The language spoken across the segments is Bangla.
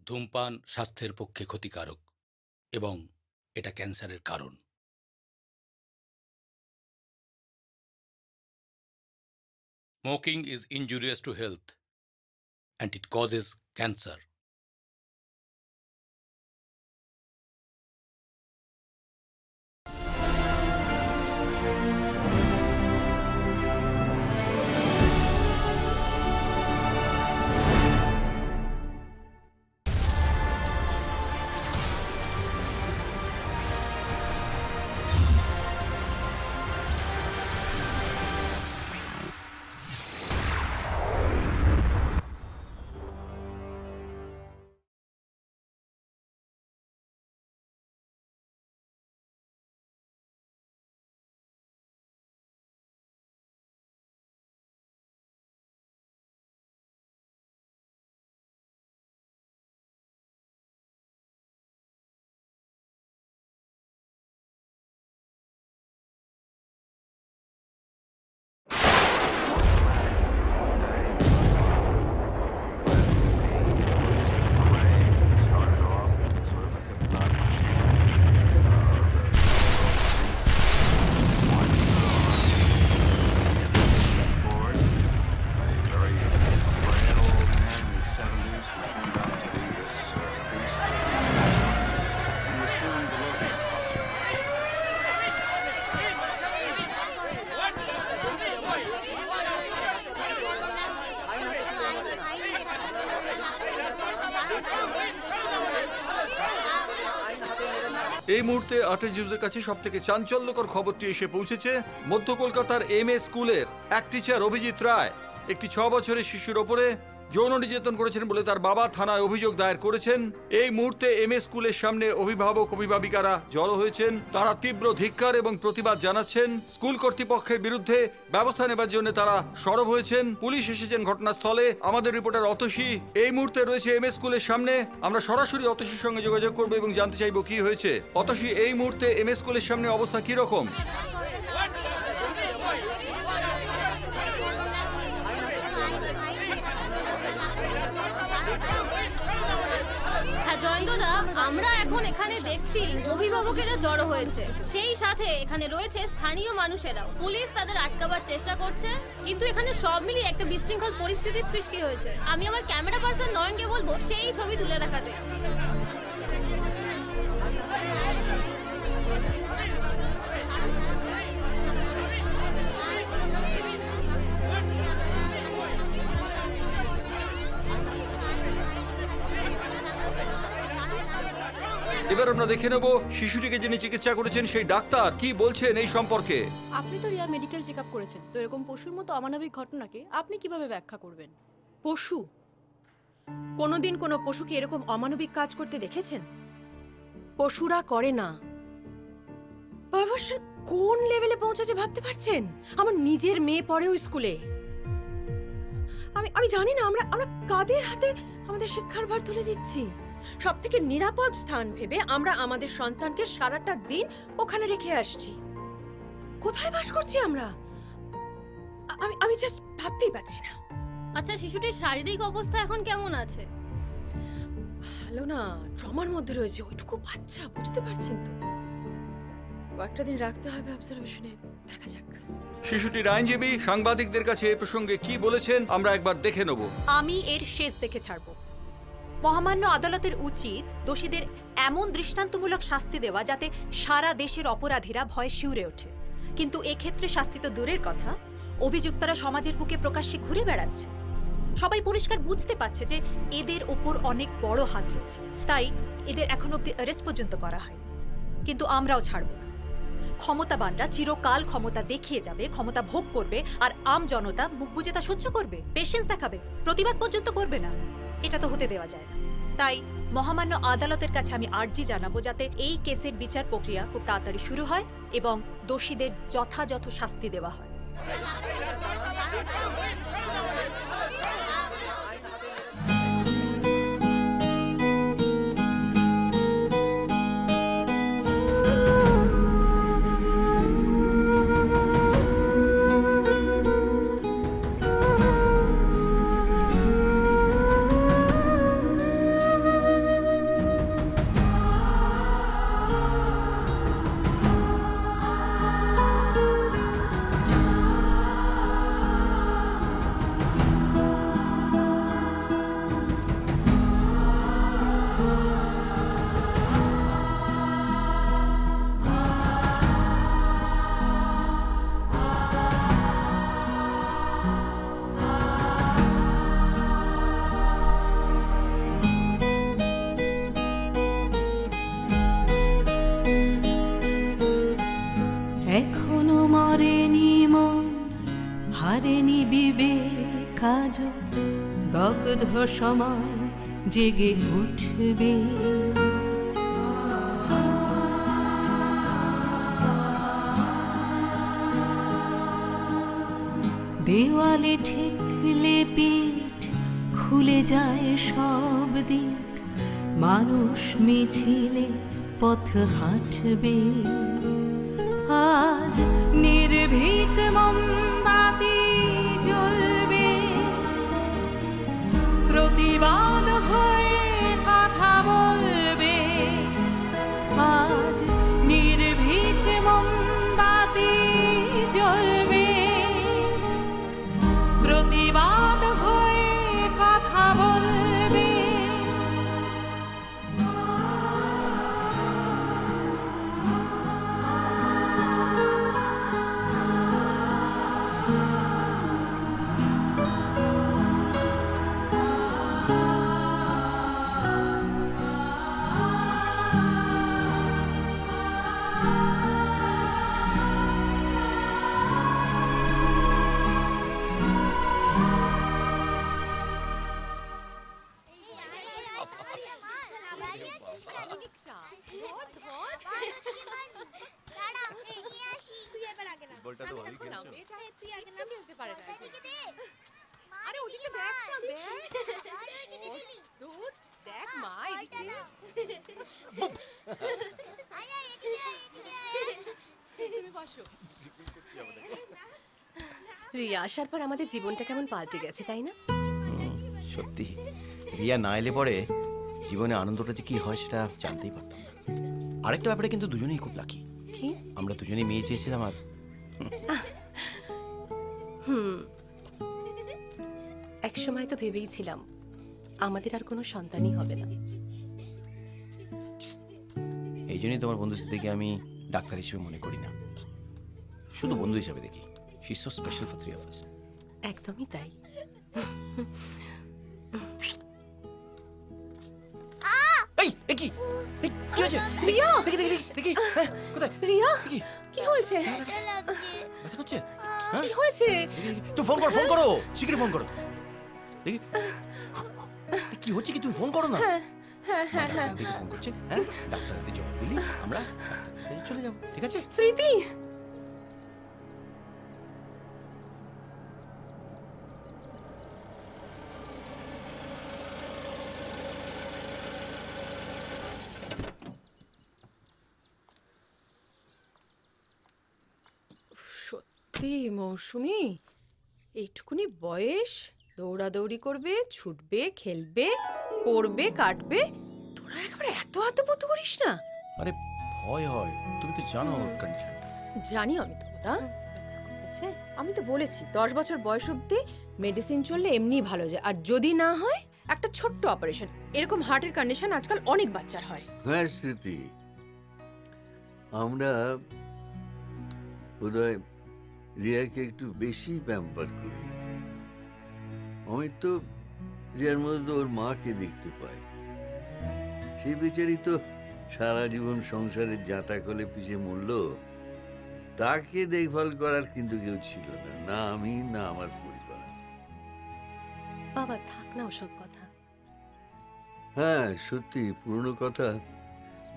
ধূমপান স্বাস্থ্যের পক্ষে ক্ষতিকারক এবং এটা ক্যান্সারের কারণ। Smoking is injurious to health and it causes cancer. এই মুহূর্তে আর্টিস্টদের কাছে সবথেকে চাঞ্চল্যকর খবরটি এসে পৌঁছেছে মধ্য কলকাতার এম এ স্কুলের এক টিচার অভিজিৎ রায় একটি 6 বছরের শিশুর ওপরে যৌন নির্যাতন করেছেন বলে তার বাবা থানায় অভিযোগ দায়ের করেছেন। এই মুহূর্তে এম এ স্কুলের সামনে অভিভাবক অভিভাবিকারা জড়ো হয়েছেন। তারা তীব্র ধিক্কার এবং প্রতিবাদ জানাচ্ছেন। স্কুল কর্তৃপক্ষের বিরুদ্ধে ব্যবস্থা নেবার জন্য তারা সরব হয়েছেন। পুলিশ এসেছেন ঘটনাস্থলে। আমাদের রিপোর্টার অতসী এই মুহূর্তে রয়েছে এম এ স্কুলের সামনে। আমরা সরাসরি অতসীর সঙ্গে যোগাযোগ করবো এবং জানতে চাইবো কি হয়েছে। অতসী, এই মুহূর্তে এম এ স্কুলের সামনে অবস্থা কি রকম? হ্যাঁ জয়ন্তদা, আমরা এখন এখানে দেখছি অভিভাবকেরা জড়ো হয়েছে, সেই সাথে এখানে রয়েছে স্থানীয় মানুষেরাও। পুলিশ তাদের আটকাবার চেষ্টা করছে, কিন্তু এখানে সব মিলিয়ে একটা বিশৃঙ্খল পরিস্থিতির সৃষ্টি হয়েছে। আমি আমার ক্যামেরা পার্সন নয়নকে বলবো সেই ছবি তুলে দেখাতে। এবার আমরা দেখে নেব শিশুটিকে যিনি চিকিৎসা করেছেন সেই ডাক্তার কি বলছেন এই সম্পর্কে। আপনি তো রিয়ার মেডিকেল চেকআপ করেছেন, তো এরকম পশুর মতো অমানবিক ঘটনাকে আপনি কিভাবে ব্যাখ্যা করবেন? পশু? কোনোদিন কোনো পশুকে এরকম অমানবিক কাজ করতে দেখেছেন? পশুরা করে না। পারভার্সন কোন লেভেলে পৌঁছেছে ভাবতে পারছেন? আমার নিজের মেয়ে পড়ে ওই স্কুলে। আমি জানি না আমরা কাদের হাতে আমাদের শিক্ষার ভার তুলে দিচ্ছি। সব থেকে নিরাপদ স্থান ভেবে আমরা আমাদের সন্তানকে সারাটা দিন ওখানে রেখে আসছি। কোথায় বাস করছি আমরা? আমি জাস্ট ভাবতেই পারছি না। আচ্ছা, শিশুটির শারীরিক অবস্থা এখন কেমন আছে? ভালো না, ট্রমার মধ্যে রয়েছে। ওইটুকু বাচ্চা, বুঝতে পারছেন তো। কয়েকটা দিন রাখতে হবে অবজারভেশনে, দেখা যাক। শিশুটির আইনজীবী সাংবাদিকদের কাছে এ প্রসঙ্গে কি বলেছেন আমরা একবার দেখে নেব। আমি এর শেষ দেখে ছাড়ব। মহামান্য আদালতের উচিত দোষীদের এমন দৃষ্টান্তমূলক শাস্তি দেওয়া যাতে সারা দেশের অপরাধীরা ভয়ে শিউরে ওঠে। কিন্তু এক্ষেত্রে শাস্তি তো দূরের কথা, অভিযুক্তরা সমাজের বুকে প্রকাশ্যে ঘুরে বেড়াচ্ছে। সবাই পরিষ্কার বুঝতে পারছে যে এদের ওপর অনেক বড় হাত রয়েছে, তাই এদের এখন অব্দি অ্যারেস্ট পর্যন্ত করা হয়। কিন্তু আমরাও ছাড়ব না। ক্ষমতাবানরা চিরকাল ক্ষমতা দেখিয়ে যাবে, ক্ষমতা ভোগ করবে, আর আম জনতা মুখ বুজে তা সহ্য করবে, পেশেন্স দেখাবে, প্রতিবাদ পর্যন্ত করবে না। এটা তো হতে দেওয়া যায় না। তাই মহামান্য আদালতের কাছে আমি আর্জি জানাবো যাতে এই কেসের বিচার প্রক্রিয়া খুব তাড়াতাড়ি শুরু হয় এবং দোষীদের যথাযথ শাস্তি দেওয়া হয়। কাজ দগ্ধ সময় জেগে উঠবে। দেওয়ালে ঠেকলে পিঠ খুলে যায় সব দিক, মানুষ মিছিলে পথ হাঁটবে। আজ নির্ভীক মোমবাতি জ্বলবে, প্রতিবাদ হয়ে কথা বলবে। আজ নির্ভীক মোমবাতি জ্বলবে, প্রতিবাদ হয়ে কথা বলবে। রিয়া আসার পর আমাদের জীবনটা কেমন পাল্টে গেছে, তাই না? সত্যি রিয়া না এলে পরে জীবনে আনন্দটা যে কি হয় সেটা জানতেই পারতাম না। আরেকটা ব্যাপারে কিন্তু দুজনেই খুব লাকি। কি? আমরা দুজনেই মেয়ে চেয়েছিলাম আর এক সময় তো ভেবেইছিলাম আমাদের আর কোনো সন্তানই হবে না। এই জন্যই তোমার বন্ধু থেকে আমি ডাক্তার হিসেবে মনে করি না, শুধু বন্ধু হিসেবে দেখি। She is so special for three of us. একদমই তাই। এই এই কি এই কি হয়েছে? রিয়া! দেখি দেখি দেখি দেখি হ্যাঁ, কোথায় রিয়া, দেখি কি হয়েছে? ব্যথা করছে? হ্যাঁ কি হয়েছে? তুমি ফোন করো, ফোন করো, শীঘ্রই ফোন করো। দেখি কি হচ্ছে কি, তুমি ফোন করো না। হ্যাঁ হ্যাঁ হ্যাঁ হ্যাঁ। দেখি ফোন করছে। হ্যাঁ ডাক্তারকে জবাব দিলি আমরা ডাক্তারের কাছে চলে যাবো, ঠিক আছে? স্মৃতি, সত্যি মৌসুমী, এইটুকুনি বয়স দৌড়াদৌড়ি করবে, ছুটবে, খেলবে, পড়বে, কাটবে, তোরা একেবারে এত আত্মবোধ করিস না? আরে ভয় হয়, তুমি তো জানো ওর কন্ডিশনটা। জানি আমি তো দা, আমি তো বলেছি 10 বছর বয়স অবধি মেডিসিন চললে এমনি ভালো যায়, আর যদি না হয় একটা ছোট্ট অপারেশন। এরকম হার্টের কন্ডিশন আজকাল অনেক বাচ্চার হয়। হ্যাঁ স্মৃতি, আমরা বোধহয় রিয়াকে একটু বেশি প্যাম্পার করি। আমি তো রিয়ার মধ্যে ওর মাকে দেখতে পাই। সেই বেচারি তো সারা জীবন সংসারের জাঁতা কলে পিছে মরল, তাকে দেখভাল করার কিন্তু কেউ ছিল না, না আমি না আমার পরিবার। বাবা থাক না ওসব কথা। হ্যাঁ সত্যি, পুরনো কথা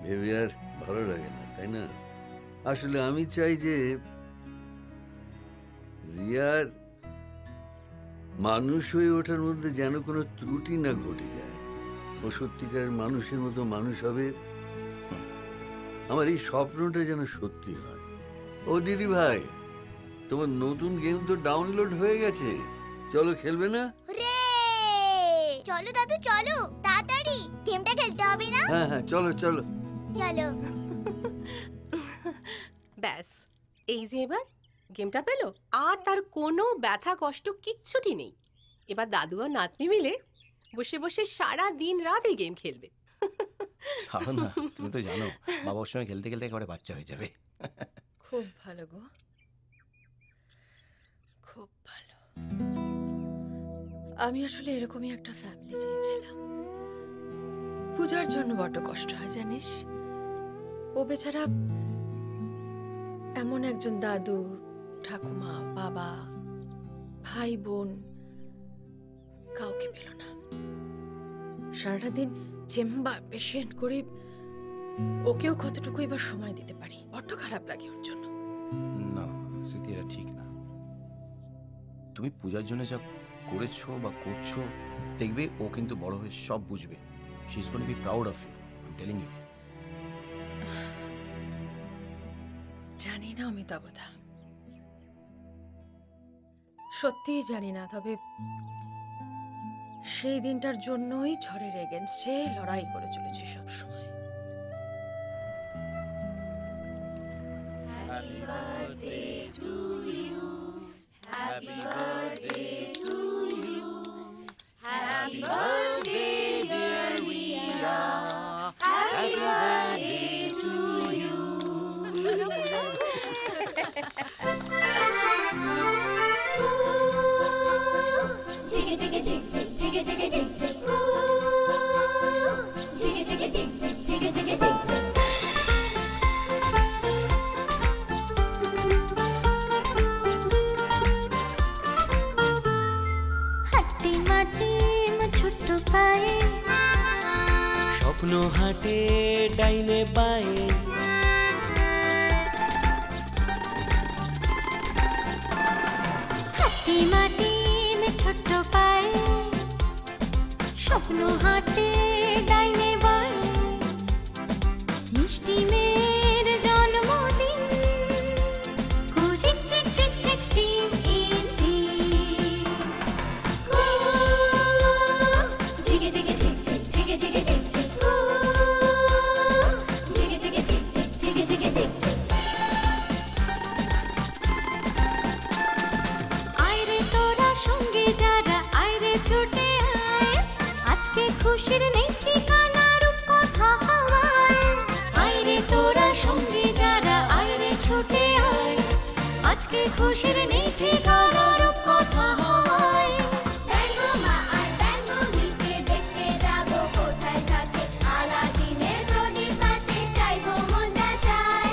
ভেবে আর ভালো লাগে না, তাই না? আসলে আমি চাই যে রিয়ার মানুষ হয়ে ওঠার মধ্যে যেন কোনো ত্রুটি না ঘটে যায়। ও সত্যিকারের মানুষের মতো মানুষ হবে, আমার এই স্বপ্নটা যেন সত্যি হয়। ও দিদি ভাই, তোমার নতুন গেম তো ডাউনলোড হয়ে গেছে, চলো খেলবে না? চলো দাদু চলো, তাড়াতাড়ি গেমটা খেলতে হবে না? হ্যাঁ হ্যাঁ চলো চলো চলো। ব্যাস, এই যে এবার গেমটা পেলো, আর তার কোনো ব্যথা কষ্ট কিচ্ছুটি নেই। এবার দাদু আর নাতনি মিলে বসে বসে সারা দিন রাত এই গেম খেলবে। ছাড়ো না, তুমি তো জানো বাবা ওর সঙ্গে খেলতে খেলতে একেবারে বাচ্চা হয়ে যাবে। খুব ভালো গো, খুব ভালো। আমি আসলে এরকমই একটা ফ্যামিলি চেয়েছিলাম। পূজার জন্য বড্ড কষ্ট হয় জানিস। ও বেচারা এমন একজন দাদু, ঠাকুমা, বাবা, ভাই বোন কাউকে পেল না। সারাটা দিন চেম্বার পেশেন্ট করে ওকেও কতটুকু এবার সময় দিতে পারি। বড্ড খারাপ লাগে ওর জন্য। না স্মৃতি, এটা ঠিক না। তুমি পূজার জন্য যা করেছো বা করছো, দেখবে ও কিন্তু বড় হয়ে সব বুঝবে। She is gonna be proud of you, I am telling you. জানি না অমিতাভদা, সত্যিই জানি না। তবে সেই দিনটার জন্যই ঝড়ের এগেনস্টে লড়াই করে চলেছি সবসময়। স্বপ্ন হাটে ডাইনে বায়ে, হাতি মাটি ছোট্ট পায়ে, স্বপ্ন হাটে ডাইনে বায়ে, মিষ্টি মেয়ের জন্মদিন, কুচিক চিক চিক চিক টিম ইন টিম, জিগে জিগে জিগ জিগ জিগে জিগে জিগ জিগ, জিগে জিগে জিগ জিগ জিগে জিগে জিগ জিগ। আইরে তোরা সঙ্গে যারা, আইরে ছুটে আয়, আজকে খুশির নেই ঠিকানা, রূপকথা হাওয়ায়। আইরে তোরা সঙ্গে যারা, আইরে ছুটে আয়, আজকে খুশির নেই ঠিকানা, রূপকথা হাওয়ায়। ব্যঙ্গ মা আর ব্যঙ্গ মিকে দেখতে যাবো কোথায় থাকে, আলাদিনের প্রদীপ হাতে চাইবো মজা চাই।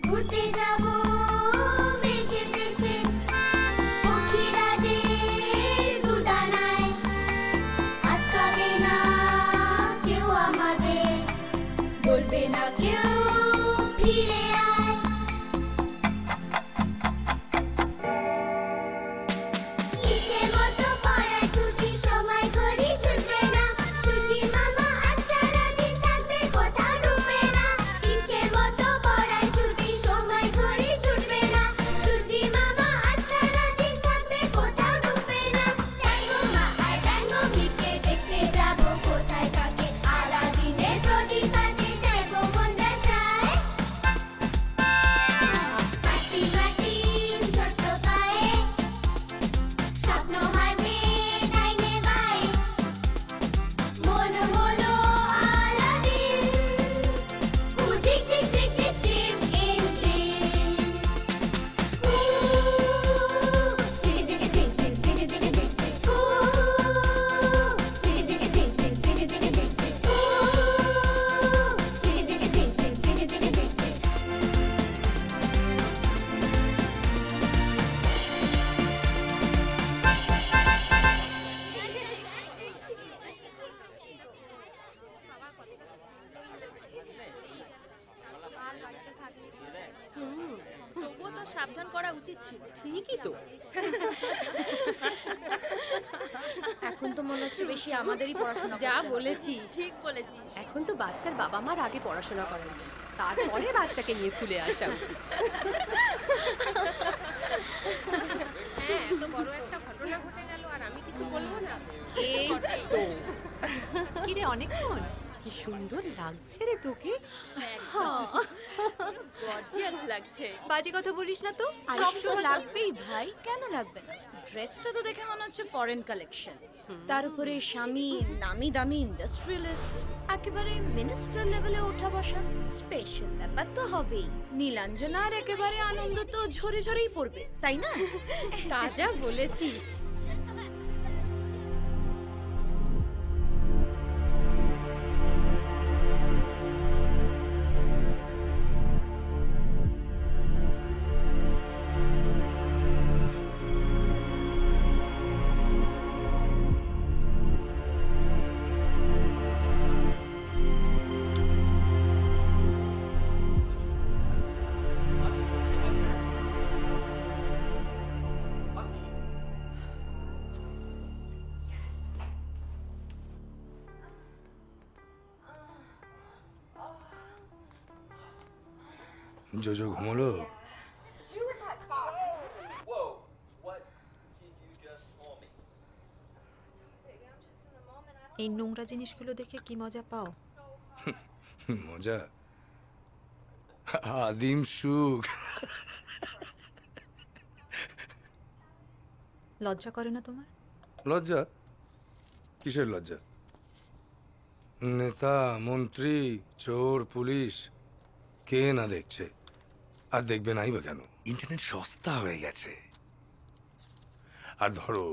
ঘুরতে যাবো মেঘের দেশে, পক্ষীরাজের দুডানায়, আটকাবে না কেউ আমাদের, বলবে না কেউ ফিরে আয়। ইচ্ছে মতো পড়ায় ছুটি, সময় ঘড়ি ছুটবে না, ছুটি মামা আজ সারাদিন থাকবে, কোথাও ঢুকবে না। ইচ্ছে মতো পড়ায় ছুটি, সময় ঘড়ি ছুটবে না, ছুটি মামা আজ সারাদিন থাকবে, কোথাও ঢুকবে না। ব্যঙ্গ মা আর ব্যঙ্গ মিকে দেখতে যাবো কোথায় থাকে, আলাদিনের প্রদীপ হাতে চাইবো মজা চাই। মাটি মাটি ছোট্ট পায়ে, স্বপ্ন হাটে ডাইনে বায়ে, মন হলো আলাদিন, কুচিক চিক চিক চিক টিম ইন টিম, জিগে জিগে জিগ জিগ জিগে জিগে জিগ জিগ, জিগে জিগে জিগ জিগ জিগে জিগে জিগ জিগ, জিগে জিগে জিগ জিগ জিগে জিগে জিগ জিগ। তবুও তো সাবধান করা উচিত ছিল। ঠিকই তো। এখন তো মনে হচ্ছে বেশি আমাদেরই পড়াশোনা যা করতে হবে। বলেছিস। ঠিক বলেছিস। এখন তো বাচ্চার বাবা মার আগে পড়াশোনা করা উচিত, তারপরে বাচ্চাকে নিয়ে স্কুলে আসা উচিত। হ্যাঁ, এত বড় একটা ঘটনা ঘটে গেল আর আমি কিছু বলবো না। এই তো কিরে অনেকক্ষণ কি সুন্দর লাগছে রে তোকে। গর্জিয়াস লাগছে। বাজে কথা বলিস না তো। আইসি তো লাগবেই ভাই, কেন লাগবে না? ড্রেসটা তো দেখে মনে হচ্ছে ফরেন কালেকশন, তার উপরে স্বামী নামি দামি ইন্ডাস্ট্রিয়ালিস্ট, একেবারে মিনিস্টার লেভেলে ওঠা বসা। স্পেশাল ব্যাপার তো হবেই। নীলাঞ্জনার একেবারে আনন্দ তো ঝরে ঝরেই পড়বে, তাই না? তা যা বলেছিস। জোজো ঘুমোলো? এই নোংরা জিনিসগুলো দেখে কি মজা পাও? মজা? আদিম সুখ। লজ্জা করে না তোমার? লজ্জা? কিসের লজ্জা? নেতা, মন্ত্রী, চোর, পুলিশ কে না দেখছে? আর দেখবে নাই বা কেন? ইন্টারনেট সস্তা হয়ে গেছে। আর ধরো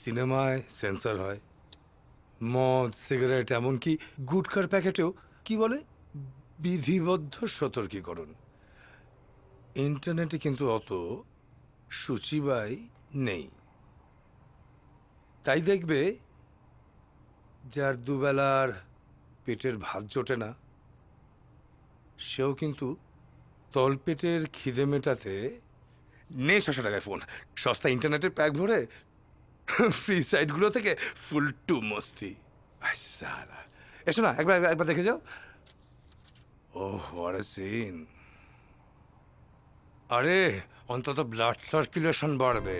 সিনেমায় সেন্সর হয়, মদ, সিগারেট, এমনকি গুটখার প্যাকেটেও কি বলে বিধিবদ্ধ সতর্কীকরণ। ইন্টারনেটে কিন্তু অত সূচিবাই নেই। তাই দেখবে যার দুবেলার পেটের ভাত জোটে না, সেও কিন্তু তলপেটের খিদে মেটাতে নে 600 টাকায় ফোন, সস্তা ইন্টারনেটের প্যাক ভরে ফ্রি সাইটগুলো থেকে ফুল টু মস্তি। সালা, এসো না একবার দেখে যাও। Oh what a scene. আরে অন্তত ব্লাড সার্কুলেশন বাড়বে।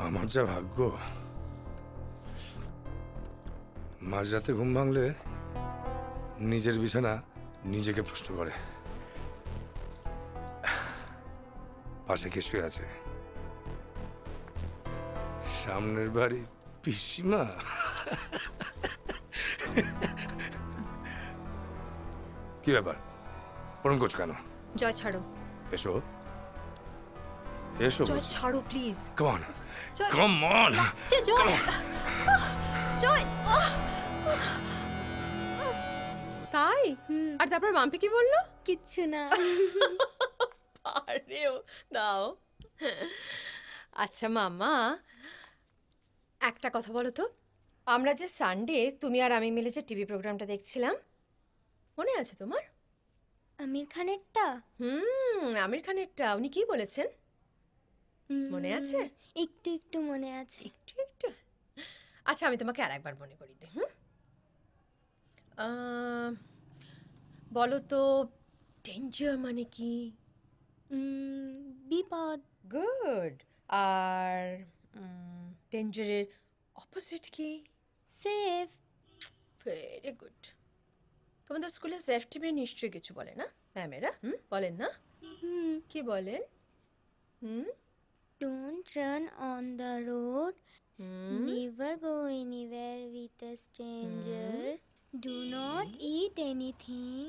আমার যা ভাগ্য, মাঝরাতে ঘুম ভাঙলে নিজের বিছানা নিজেকে প্রশ্ন করে। পাশে কে শুয়ে আছে? সামনের বাড়ি পিসিমা। কি ব্যাপার, ওরম করছো কেন? জয় ছাড়ো। এসো এসো। জয় ছাড়ো please. Come on, come on. Joy, Joy. তাই? আর তারপর মাম্পি কি বললো? কিচ্ছু না। আরেও দাও। আচ্ছা মামা, একটা কথা বলো তো, আমরা যে সানডে তুমি আর আমি মিলে যে টিভি প্রোগ্রামটা দেখছিলাম, মনে আছে তোমার? আমির খানেরটা? আমির খানেরটা। উনি কি বলেছেন মনে আছে? একটু একটু মনে আছে। একটু একটু? আচ্ছা আমি তোমাকে আর একবার মনে করি দিই। বলো তো ডেঞ্জার মানে কি? বিপদ। গুড। আর ডেঞ্জারের অপোজিট কি? সেফ। Very good. তোমাদের স্কুলে সেফটি নিয়ে নিশ্চয়ই কিছু বলে না ম্যামেরা? বলেন না? কি বলেন? Don't run on the road. Never go anywhere with a stranger. Do not eat anything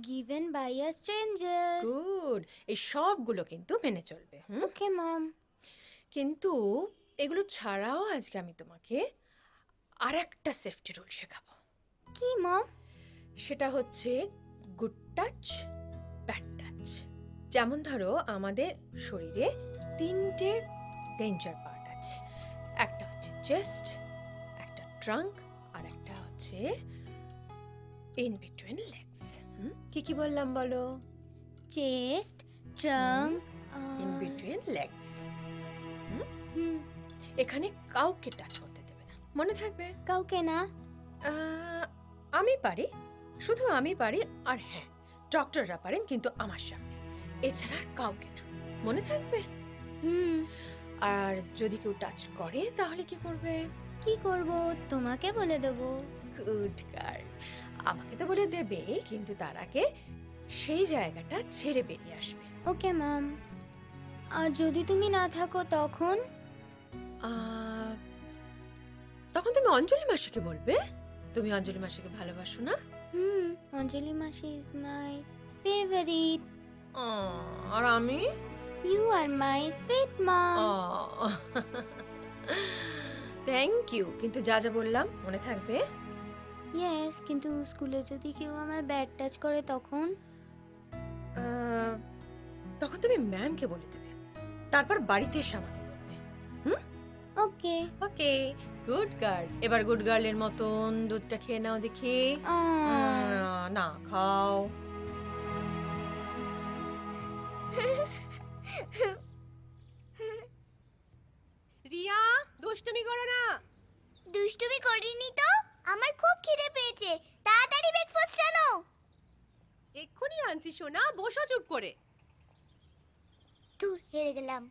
given by a stranger. Good. এই সবগুলো কিন্তু মেনে চলবে। ওকে মম। কিন্তু এগুলো ছাড়াও আজকে আমি তোমাকে আর একটা সেফটি রুল শেখাবো। কি মম? সেটা হচ্ছে গুড টাচ, ব্যাড টাচ। যেমন ধরো আমাদের শরীরে 3টে ডেঞ্জার পার্ট আছে। একটা হচ্ছে চেস্ট, একটা ট্রাঙ্ক, আর একটা হচ্ছে ইন বিটুইন লেগস। কি কি বললাম বলো? Chest, trunk, in between legs. এখানে কাউকে টাচ করতে দেবে না, মনে থাকবে? কাউকে না? আমি পারি, শুধু আমি পারি। আর হ্যাঁ, ডক্টররা পারেন, কিন্তু আমার সামনে, এছাড়া কাউকে না, মনে থাকবে? আর যদি কেউ টাচ করে তাহলে কি করবে? কি করব তোমাকে বলে দেবো। Good girl. আমাকে তো বলে দেবে, কিন্তু তার আগে সেই জায়গাটা ছেড়ে বেরিয়ে আসবে। Okay ma'am. আর যদি তুমি না থাকো তখন? তখন তুমি অঞ্জলি মাসিকে বলবে। তুমি অঞ্জলি মাসিকে ভালোবাসো না? অঞ্জলি মাসি ইজ মাই ফেভারিট। আর আমি? You are my sweet mom. Thank you, কিন্তু যা যা বললাম মনে থাকবে? ইয়েস, কিন্তু স্কুলে যদি কেউ আমার ব্যাড টাচ করে তখন? তখন তুমি ম্যামকে বলে দেবে, তারপর বাড়িতে এসে আমাকে বলবে। ওকে ওকে, গুড গার্ল। এবার গুড গার্লের মতন দুধটা খেয়ে নাও দেখি। না, খাও। রিয়া, দুষ্টুমি করো না। দুষ্টুমি করিনি তো, আমার খুব খিদে পেয়েছে, তাড়াতাড়ি ব্রেকফাস্ট আনো। এক্ষুনি আনছি সোনা, বসো চুপ করে। দূর, হেরে গেলাম।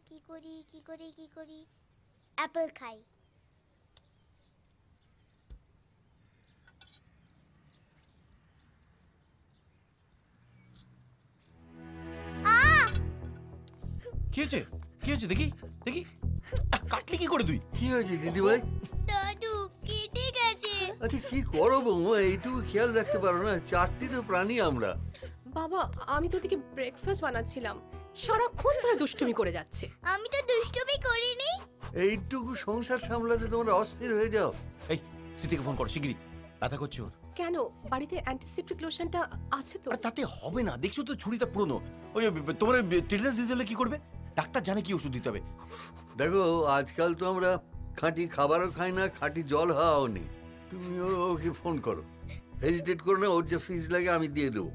কি করি কি করি কি করি? অ্যাপল খাই। কি হয়েছে? কি হয়েছে দেখি দেখি। কাটলি কি করে তুই? কি হয়েছে দিদিভাই? দাদু কেটে গেছে। আচ্ছা কি করো বৌমা, এইটুকু খেয়াল রাখতে পারো না? চারটি তো প্রাণী আমরা। বাবা, আমি তো ওদিকে ব্রেকফাস্ট বানাচ্ছিলাম, সারাক্ষণ ধরে দুষ্টুমি করে যাচ্ছে। আমি তো দুষ্টুমি করিনি। এইটুকু সংসার সামলাতে তোমরা অস্থির হয়ে যাও। এই স্মৃতিকে ফোন করো শিগগিরই, ব্যথা করছে ওর। কেন, বাড়িতে অ্যান্টিসেপ্টিক লোশনটা আছে তো? আর তাতে হবে না, দেখছো তো ছুরিটা পুরনো। ওই তোমার টিটেনাস দিতে হলে কি করবে? ডাক্তার জানে কি ওষুধ দিতে হবে। দেখো আজকাল তো আমরা খাঁটি খাবারও খাই না, খাঁটি জল হাওয়াও নেই। তুমি ওকে ফোন করো, হেজিটেট করো না, ওর যে ফিস লাগে আমি দিয়ে দেবো।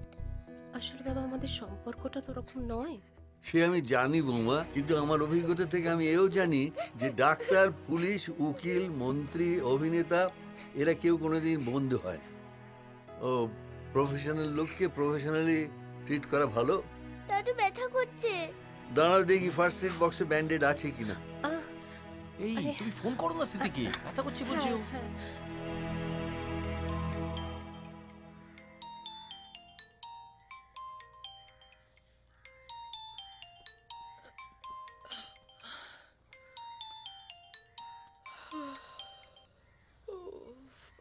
আসলে বাবা, আমাদের সম্পর্কটা তো ওরকম নয়। সে আমি জানি বৌমা, কিন্তু আমার অভিজ্ঞতা থেকে আমি এও জানি যে ডাক্তার, পুলিশ, উকিল, মন্ত্রী, অভিনেতা এরা কেউ কোনোদিন বন্ধু হয় না। ও প্রফেশনাল লোককে প্রফেশনালি ট্রিট করা ভালো। দাদু ব্যথা করছে। দাঁড়াও দেখি ফার্স্ট এড বক্সে ব্যান্ডেড আছে কিনা। এই তুমি ফোন করো না স্মৃতিকে, ব্যথা করছে বলছি ও।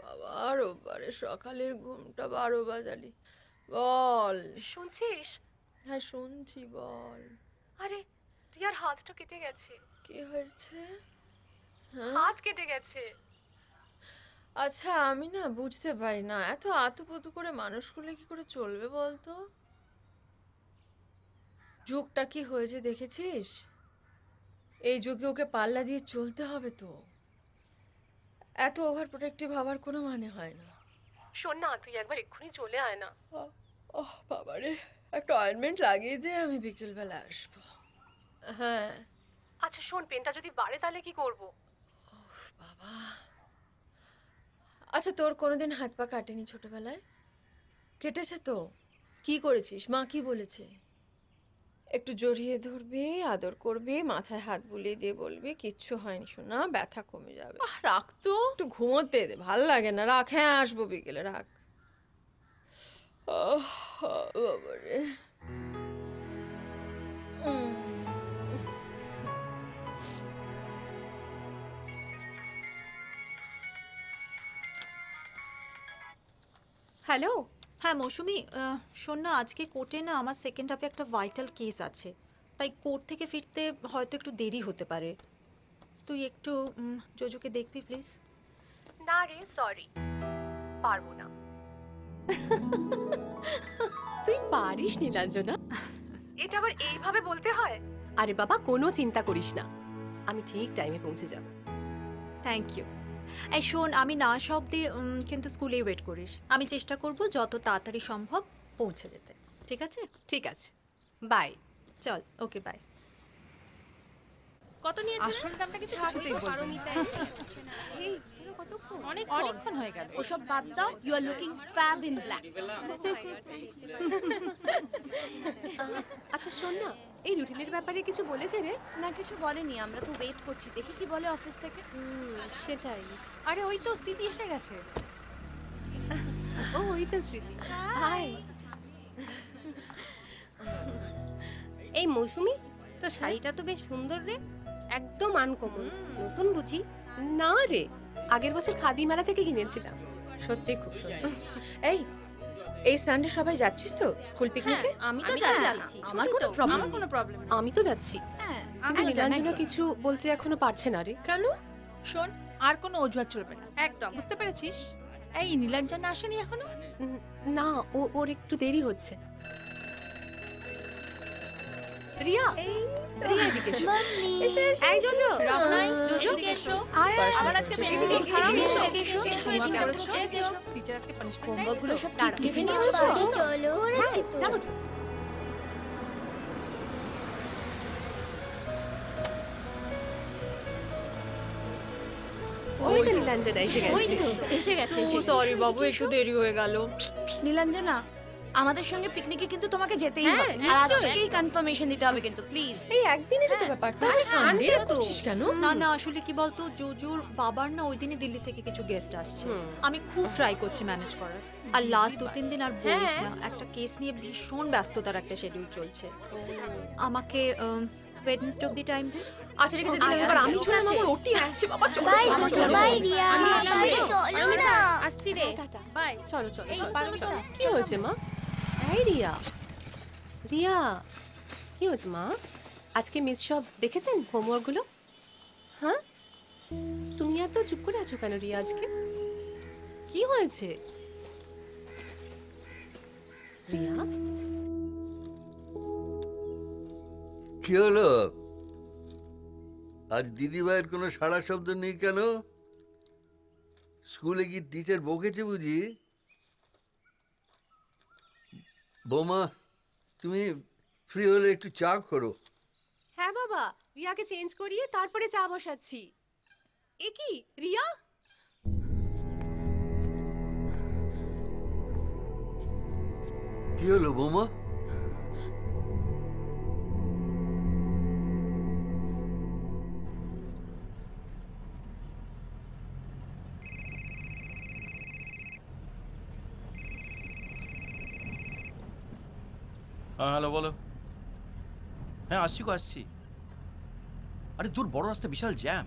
বাবা, রোববারে সকালের ঘুমটা 12 বাজালি। বল। শুনছিস? হ্যাঁ শুনছি, বল। আরে রিয়ার হাতটা কেটে গেছে। কি হয়েছে? হাত কেটে গেছে। আচ্ছা, আমি না বুঝতে পারি না, এত আতুপুতু করে মানুষ করলে কি করে চলবে বলতো? যুগটা কি হয়েছে দেখেছিস? এই যুগে ওকে পাল্লা দিয়ে চলতে হবে তো। এত ওভার প্রোটেক্টিভ হওয়ার কোনো মানে হয় না। শোন না, তুই একবার এক্ষুনি চলে আয় না। ওহ বাবারে, একটা অয়েন্টমেন্ট লাগিয়ে দে, আমি বিকেলবেলা আসবো। হ্যাঁ। আচ্ছা শোন, পেনটা যদি বাড়ে তাহলে কি করব? বাবা, আচ্ছা তোর কোনোদিন হাত পা কাটেনি ছোটবেলায়? কেটেছে তো? কি করেছিস? মা কি বলেছে? একটু জড়িয়ে ধরবি, আদর করবি, মাথায় হাত বুলিয়ে দিয়ে বলবি কিচ্ছু হয়নি সোনা, ব্যথা কমে যাবে। রাখ তো, একটু ঘুমোতে দে, ভাল লাগে না। রাখ, হ্যাঁ আসবো বিকেলে, রাখ। বাবারে। হ্যালো। হ্যাঁ মৌসুমি, শোন না, আজকে কোর্টে না আমার সেকেন্ড হাফে একটা ভাইটাল কেস আছে, তাই কোর্ট থেকে ফিরতে হয়তো একটু দেরি হতে পারে। তুই একটু জোজোকে দেখবি প্লিজ? না রে, সরি, পারবো না। তুই পারিস নীলাঞ্জনা? এটা আবার এইভাবে বলতে হয়? আরে বাবা, কোনো চিন্তা করিস না, আমি ঠিক টাইমে পৌঁছে যাব। Thank you. এই শোন, আমি না আসা অব্দি কিন্তু স্কুলেই ওয়েট করিস। আমি চেষ্টা করব যত তাড়াতাড়ি সম্ভব পৌঁছে যেতে। ঠিক আছে? ঠিক আছে, বাই। চল, ওকে বাই। কত নিয়েছে? আসল দামটা কিছু কিছুতেই বলবো না। এই কতক্ষণ? অনেকক্ষণ হয়ে গেল, ওসব বাদ দাও। You are looking fab in black. আচ্ছা শোন না, এই রুটিনের ব্যাপারে কিছু বলেছে রে? না কিছু বলেনি, আমরা তো ওয়েট করছি, দেখি কি বলে অফিস থেকে। সেটাই। আরে ওই তো স্মৃতি এসে গেছে। ও ওই তো স্মৃতি। হাই। এই মৌসুমি, তো শাড়িটা তো বেশ সুন্দর রে, একদম আনকমন, নতুন বুঝি? না রে, আগের বছর খাদি মেলা থেকে কিনেছিলাম। সত্যি খুব সুন্দর। এই সানডে সবাই যাচ্ছিস তো স্কুল পিকনিকে? আমি তো যাচ্ছি। আমার কোনো প্রবলেম নেই। আমি তো যাচ্ছি। হ্যাঁ, কিন্তু নীলাঞ্জনা কিছু বলতে এখনো পারছে না রে। কেন? শোন, আর কোনো অজুহাত চলবে না, একদম, বুঝতে পেরেছিস? এই নীলাঞ্জনা আসেনি এখনো? না, ওর একটু দেরি হচ্ছে। রিয়া, রিয়া এদিকে এসো। এই জোজো, রামনাই, জোজো, এদিকে এসো। আমার আজকে এদিকে এসো, খারাপ এদিকে হলো। এসো, এসো, হোমওয়ার্ক এদিকে করেছো? এসো। টিচার আজকে পানিশমেন্ট হোমওয়ার্কগুলো সব দাঁড়াও। লিখে নিয়ে এসো। চলো হ্যাঁ, যাবো তো। ওই তো নীলাঞ্জনা এসে ওই গেছে। তো এসে গেছে। সরি বাবু, একটু দেরি হয়ে গেল। নীলাঞ্জনা, আমাদের সঙ্গে পিকনিকে কিন্তু তোমাকে যেতেই হ্যাঁ, হবে, আর নিশ্চয়ই। আজকেই কনফার্মেশন দিতে হবে কিন্তু, প্লিজ। এই একদিনেরই তো ব্যাপার, তাহলে সানডে করছিস কেন? না না, আসলে কি বলতো, জোজোর বাবার না ওই দিনই দিল্লি থেকে কিছু গেস্ট আসছে। হুম। আমি খুব ট্রাই করছি ম্যানেজ করার, আর লাস্ট 2-3 দিন আর বলিস হ্যাঁ। না, একটা কেস নিয়ে ভীষণ ব্যস্ততার একটা শিডিউল চলছে। আমাকে ওয়েডনেসডে অব্দি টাইম দিন। আচ্ছা ঠিক আছে, দিলাম। এবার আমি শুনলাম আমার ওটি আসছে, বাবা চলো। বাই চলো, জোজো, চলো। বাই রিয়া, আমি এলাম রে। চলো না। আসছি রে। টাটা। বাই। চলো চলো এই, চলো, চলো, চলো। কি হয়েছে মা? এই রিয়া, রিয়া কি হয়েছে মা? আজকে মিস সব দেখেছেন হোমওয়ার্ক গুলো? হ্যাঁ, তুমি এত চুপ করে আছো কেন রিয়া আজকে? কি হয়েছে রিয়া? কি হলো? আজ দিদিভাইয়ের কোনো সাড়া শব্দ নেই কেন? স্কুলে কি টিচার বকেছে বুঝি? বৌমা, তুমি ফ্রি হলে একটু চা করো। হ্যাঁ বাবা, রিয়াকে চেঞ্জ করিয়ে তারপরে চা বসাচ্ছি। এ কি রিয়া? কি হলো বৌমা? হ্যাঁ হ্যালো, বলো। হ্যাঁ আসছি গো, আসছি। আরে দূর, বড় রাস্তা, বিশাল জ্যাম,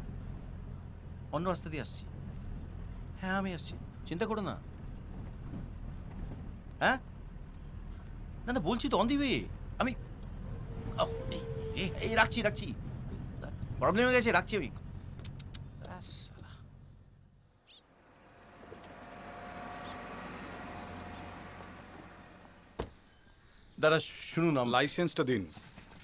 অন্য রাস্তা দিয়ে আসছি। হ্যাঁ আমি আসছি, চিন্তা করো না। হ্যাঁ না না, বলছি তো অন দি ওয়ে। আমি এই রাখছি রাখছি, প্রবলেম হয়ে গেছে, রাখছি আমি। দাদা শুনুন, লাইসেন্সটা দিন।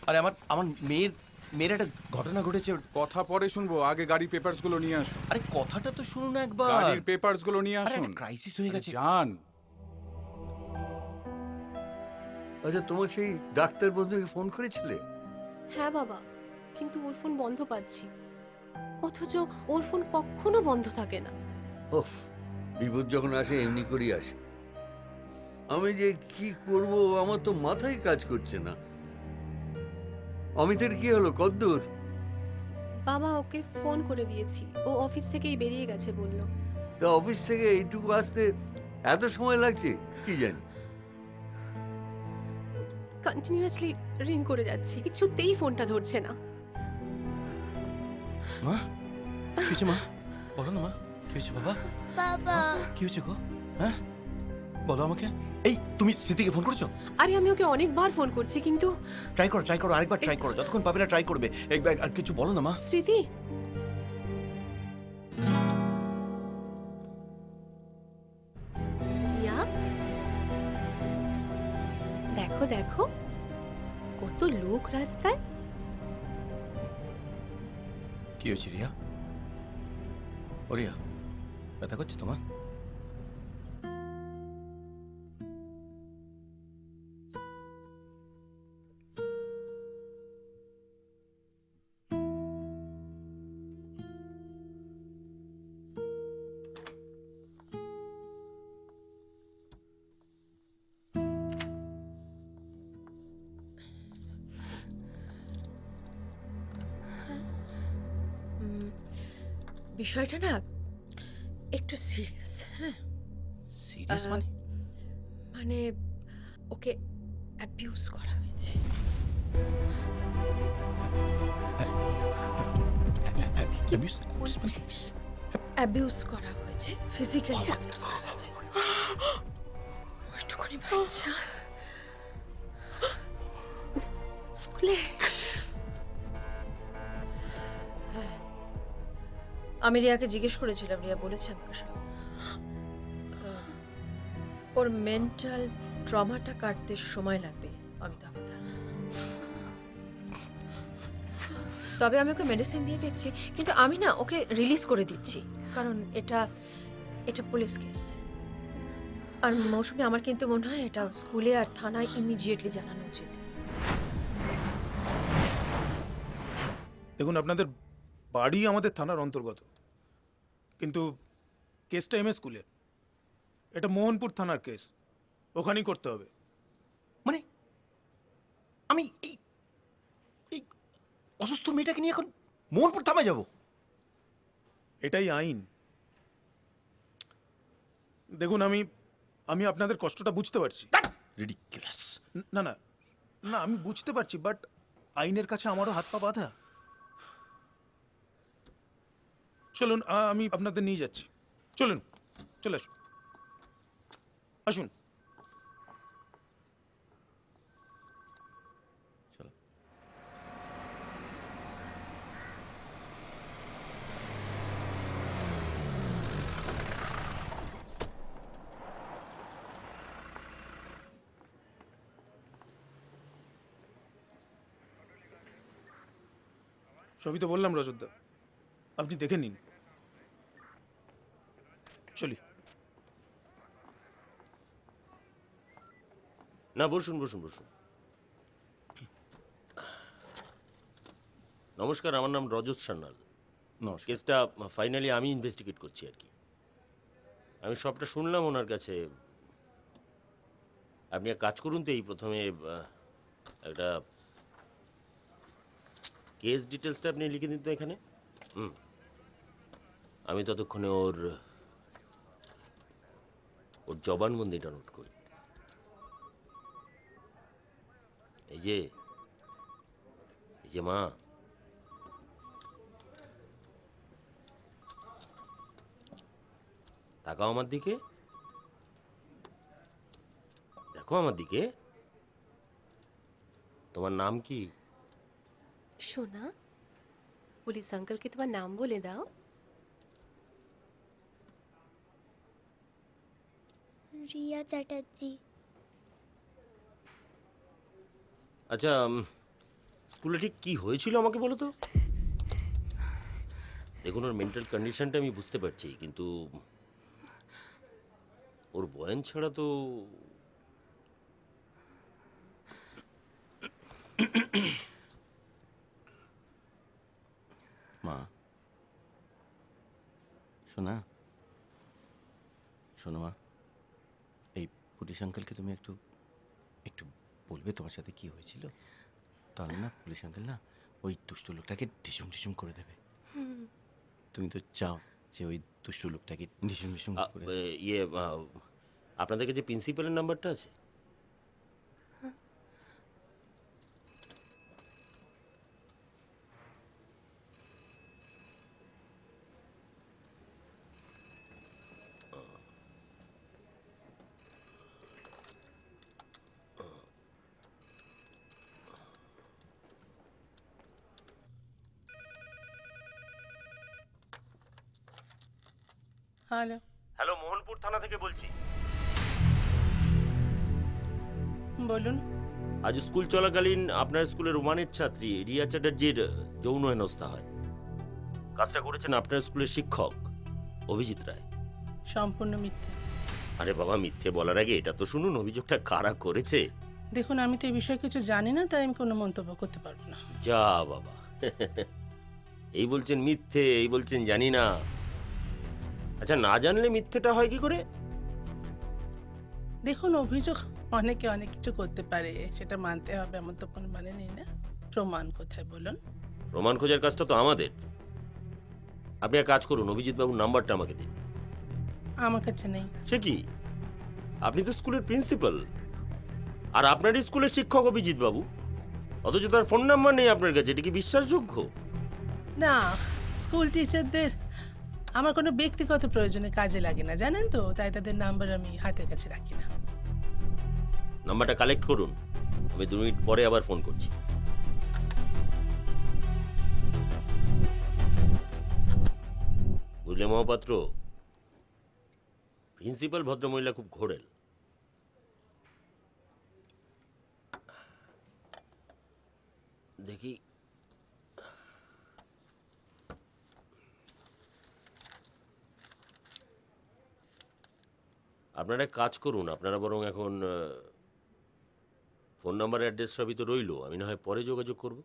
আরে আমার আমার মেয়ের একটা ঘটনা ঘটেছে। কথা পরে শুনবো, আগে গাড়ি পেপারস গুলো নিয়ে আসুন। আরে কথাটা তো শুনুন একবার। গাড়ির পেপারস গুলো নিয়ে আরে আসুন। ক্রাইসিস হয়ে গেছে। যান। আচ্ছা, তোমার সেই ডাক্তার বন্ধুকে ফোন করেছিলে? হ্যাঁ বাবা, কিন্তু ওর ফোন বন্ধ পাচ্ছি, অথচ ওর ফোন কখনো বন্ধ থাকে না। ওফ, বিপদ যখন আসে এমনি করেই আসে। আমি যে কি করব আমার তো মাথায় কাজ করছে না। অমিতের কি হলো, কদ্দূর? বাবা ওকে ফোন করে দিয়েছি, ও অফিস থেকেই বেরিয়ে গেছে বললো। তা অফিস থেকে এইটুকু আসতে এত সময় লাগছে কি জানি। কন্টিনিউয়াসলি রিং করে যাচ্ছি, কিছুতেই ফোনটা ধরছে না। মা কি হয়েছে? মা বলো না, মা কি হয়েছে? বাবা বাবা, কি হয়েছে গো? হ্যাঁ বলো আমাকে। এই তুমি স্মৃতিকে ফোন করেছো? আরে আমি ওকে অনেকবার ফোন করছি, কিন্তু ট্রাই করো, আরেকবার ট্রাই করো, যতক্ষণ পাবে না ট্রাই করবে। একবার আর কিছু বলো না মা। স্মৃতি, রিয়া, দেখো দেখো কত লোক রাস্তায়। কি হয়েছে রিয়া? ও রিয়া, ব্যথা করছে তোমার? বিষয়টা না একটু সিরিয়াস। হ্যাঁ, সিরিয়াস আহ, মানে? মানে ওকে অ্যাবিউজ করা হয়েছে। অ্যাবিউজ করা হয়েছে, ফিজিক্যালি অ্যাবিউজ করা হয়েছে। ওইটুকুনি বাচ্চা স্কুলে। হ্যাঁ, আমি রিয়াকে জিজ্ঞেস করেছিলাম, রিয়া বলেছে আমাকে সব। ওর মেন্টাল ট্রমাটা কাটতে সময় লাগবে অমিতাভ দা। তবে আমি ওকে মেডিসিন দিয়ে দিচ্ছি, কিন্তু আমি না ওকে রিলিজ করে দিচ্ছি, কারণ এটা পুলিশ কেস। আর মৌসুমী, আমার কিন্তু মনে হয় এটা স্কুলে আর থানায় ইমিডিয়েটলি জানানো উচিত। দেখুন, আপনাদের বাড়ি আমাদের থানার অন্তর্গত, কিন্তু কেসটা এমএস স্কুলের। এটা মোহনপুর থানার কেস, ওখানেই করতে হবে। মানে আমি এই এই অসুস্থ মেয়েটাকে নিয়ে এখন মোহনপুর থানায় যাব? এটাই আইন। দেখুন, আমি আপনাদের কষ্টটা বুঝতে পারছি। রিডিকুলাস। না না না, আমি বুঝতে পারছি, বাট আইনের কাছে আমারও হাত পা বাঁধা। চলুন, আমি আপনাদের নিয়ে যাচ্ছি। চলুন, চলে আসুন, আসুন। চলো। সবই তো বললাম রজতদা, আপনি দেখে নিন। চলি। না, বসুন বসুন বসুন। নমস্কার, আমার নাম রজত সান্যাল। কেসটা ফাইনালি আমি ইনভেস্টিগেট করছি আর কি। আমি সবটা শুনলাম ওনার কাছে। আপনি এক কাজ করুন তো, এই প্রথমে একটা কেস ডিটেলসটা আপনি লিখে দিন তো এখানে। আমি ততক্ষণে ওর জবানবন্দিটা নোট করি। এই যে মা, তাকাও আমার দিকে, দেখো আমার দিকে। তোমার নাম কি? সোনা, পুলিশ আঙ্কেলকে তোমার নাম বলে দাও। রিয়া চ্যাটার্জি। আচ্ছা, স্কুলে ঠিক কি হয়েছিল আমাকে বলো তো। দেখুন, ওর মেন্টাল কন্ডিশনটা আমি বুঝতে পারছি, কিন্তু ওর বয়ান ছাড়া তো। মা, শোনা, শোনো মা, এই পুলিশ আঙ্কেলকে তুমি একটু একটু বলবে তোমার সাথে কি হয়েছিল? তাহলে না পুলিশ আঙ্কেল না ওই দুষ্টু লোকটাকে ঢিসুম ঢিসুম করে দেবে। তুমি তো চাও যে ওই দুষ্টু লোকটাকে ঢিসুম ঢিসুম করে আপনাদের কাছে প্রিন্সিপালের নাম্বারটা আছে? হ্যালো। হ্যালো, মোহনপুর থানা থেকে বলছি। বলুন। আজ স্কুল চলাকালীন আপনার স্কুলের ওয়ানের ছাত্রী রিয়া চ্যাটার্জির যৌন হেনস্থা হয়। কাজটা করেছেন আপনার স্কুলের শিক্ষক অভিজিৎ রায়। সম্পূর্ণ মিথ্যে। আরে বাবা, মিথ্যে বলার আগে এটা তো শুনুন, অভিযোগটা কারা করেছে। দেখুন, আমি তো এই বিষয়ে কিছু জানি না, তাই আমি কোনো মন্তব্য করতে পারবো না। যা বাবা, এই বলছেন মিথ্যে, এই বলছেন জানি না। আচ্ছা, না জানলে মিথ্যেটা হয় কি করে? দেখুন, অভিযোগ অনেকে অনেক কিছু করতে পারে, সেটা মানতে হবে এমন তো কোনো মানে নেই না। প্রমাণ কোথায় বলুন? প্রমাণ খোঁজার কাজটা তো আমাদের। আপনি এক কাজ করুন, অভিজিৎ বাবুর নাম্বারটা আমাকে দিন। আমার কাছে নেই। সে কি, আপনি তো স্কুলের প্রিন্সিপাল, আর আপনারই স্কুলের শিক্ষক অভিজিৎ বাবু, অথচ তার ফোন নাম্বার নেই আপনার কাছে। এটা কি বিশ্বাসযোগ্য? না, স্কুল টিচারদের আমার কোনো ব্যক্তিগত প্রয়োজনে কাজে লাগে না, জানেন তো, তাই তাদের নাম্বার আমি হাতের কাছে রাখি না। নাম্বারটা কালেক্ট করুন, আমি 2 মিনিট পরে আবার ফোন করছি। বুঝলে মহাপাত্র, প্রিন্সিপাল ভদ্রমহিলা খুব ঘোরেল। দেখি আপনারা এক কাজ করুন, আপনারা বরং এখন ফোন নাম্বার অ্যাড্রেস সবই তো রইলো, আমি না হয় পরে যোগাযোগ করব।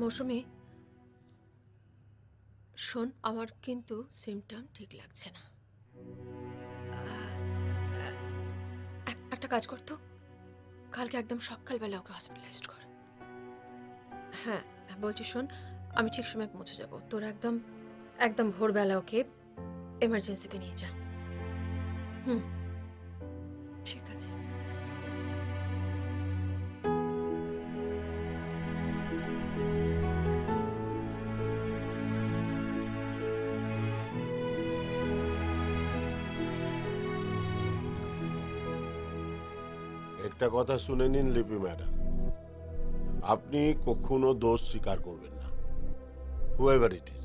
মৌসুমী, শোন, আমার কিন্তু সিমটম ঠিক লাগছে না। একটা কাজ করতো, কালকে একদম সকালবেলা ওকে হসপিটালাইজড কর। হ্যাঁ বলছি, শোন, আমি ঠিক সময় পৌঁছে যাব। তোর একদম একদম ভোরবেলা ওকে এমার্জেন্সিতে নিয়ে যা। হুম, ঠিক আছে। একটা কথা শুনে নিন লিপি ম্যাডাম, আপনি কখনো দোষ স্বীকার করবেন না, whoever it is,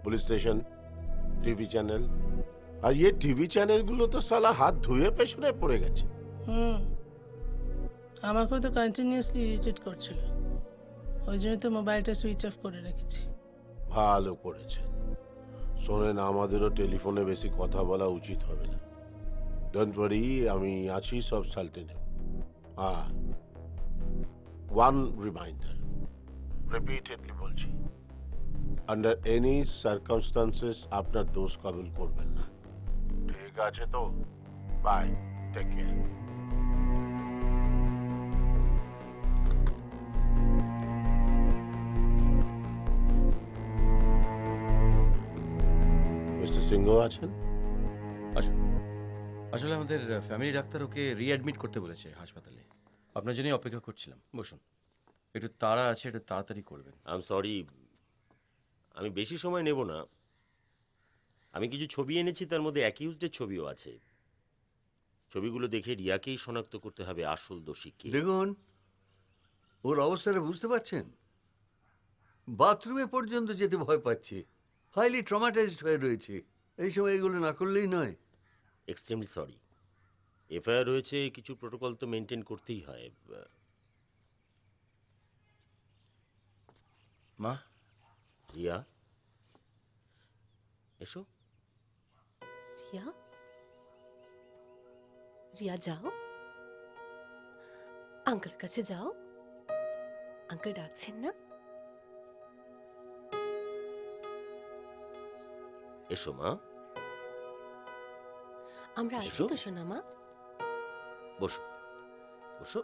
police station, TV channel. আর ये টিভি চ্যানেলগুলো তো সালা হাত ধুয়ে পেছনে পড়ে গেছে। আমাকেও তো কন্টিনিউয়াসলি ইরিটেট করছিল, ওই জন্য তো মোবাইলটা সুইচ অফ করে রেখেছি। ভালো করেছেন। শোনেন, আমাদেরও টেলিফোনে বেশি কথা বলা উচিত হবে না। ডোন্ট ওয়ারি, আমি আছি, সব সালটে নেব। ওয়ান রিমাইন্ডার, রিপিটেডলি বলছি, আন্ডার এনি সার্কামস্টান্সেস আপনার দোষ কবুল করবেন না। ঠিক আছে তো? Bye, take care. Mister Singh আছেন? আসলে আমাদের ফ্যামিলি ডাক্তার ওকে রিঅ্যাডমিট করতে বলেছে হাসপাতালে। আপনার জন্যই অপেক্ষা করছিলাম, বসুন। একটু তাড়া আছে, একটু তাড়াতাড়ি করবেন। আই এম সরি, আমি বেশি সময় নেব না। আমি কিছু ছবি এনেছি, তার মধ্যে অ্যাকিউজডের ছবিও আছে। ছবিগুলো দেখে রিয়াকেই শনাক্ত করতে হবে আসল দোষী কে। দেখুন, ওর অবস্থাটা বুঝতে পারছেন? বাথরুমে পর্যন্ত যেতে ভয় পাচ্ছে, হাইলি ট্রমাটাইজড হয়ে রয়েছে। এই সময় এগুলো না করলেই নয়। Extremely sorry. এফআইআর হয়েছে, কিছু প্রোটোকল তো মেনটেন করতেই হয়। মা, রিয়া এসো। রিয়া, রিয়া যাও, আঙ্কেল কাছে যাও, আঙ্কেল ডাকছেন না? এসো মা, আমরা আছি তো সোনা মা। বসো বসো।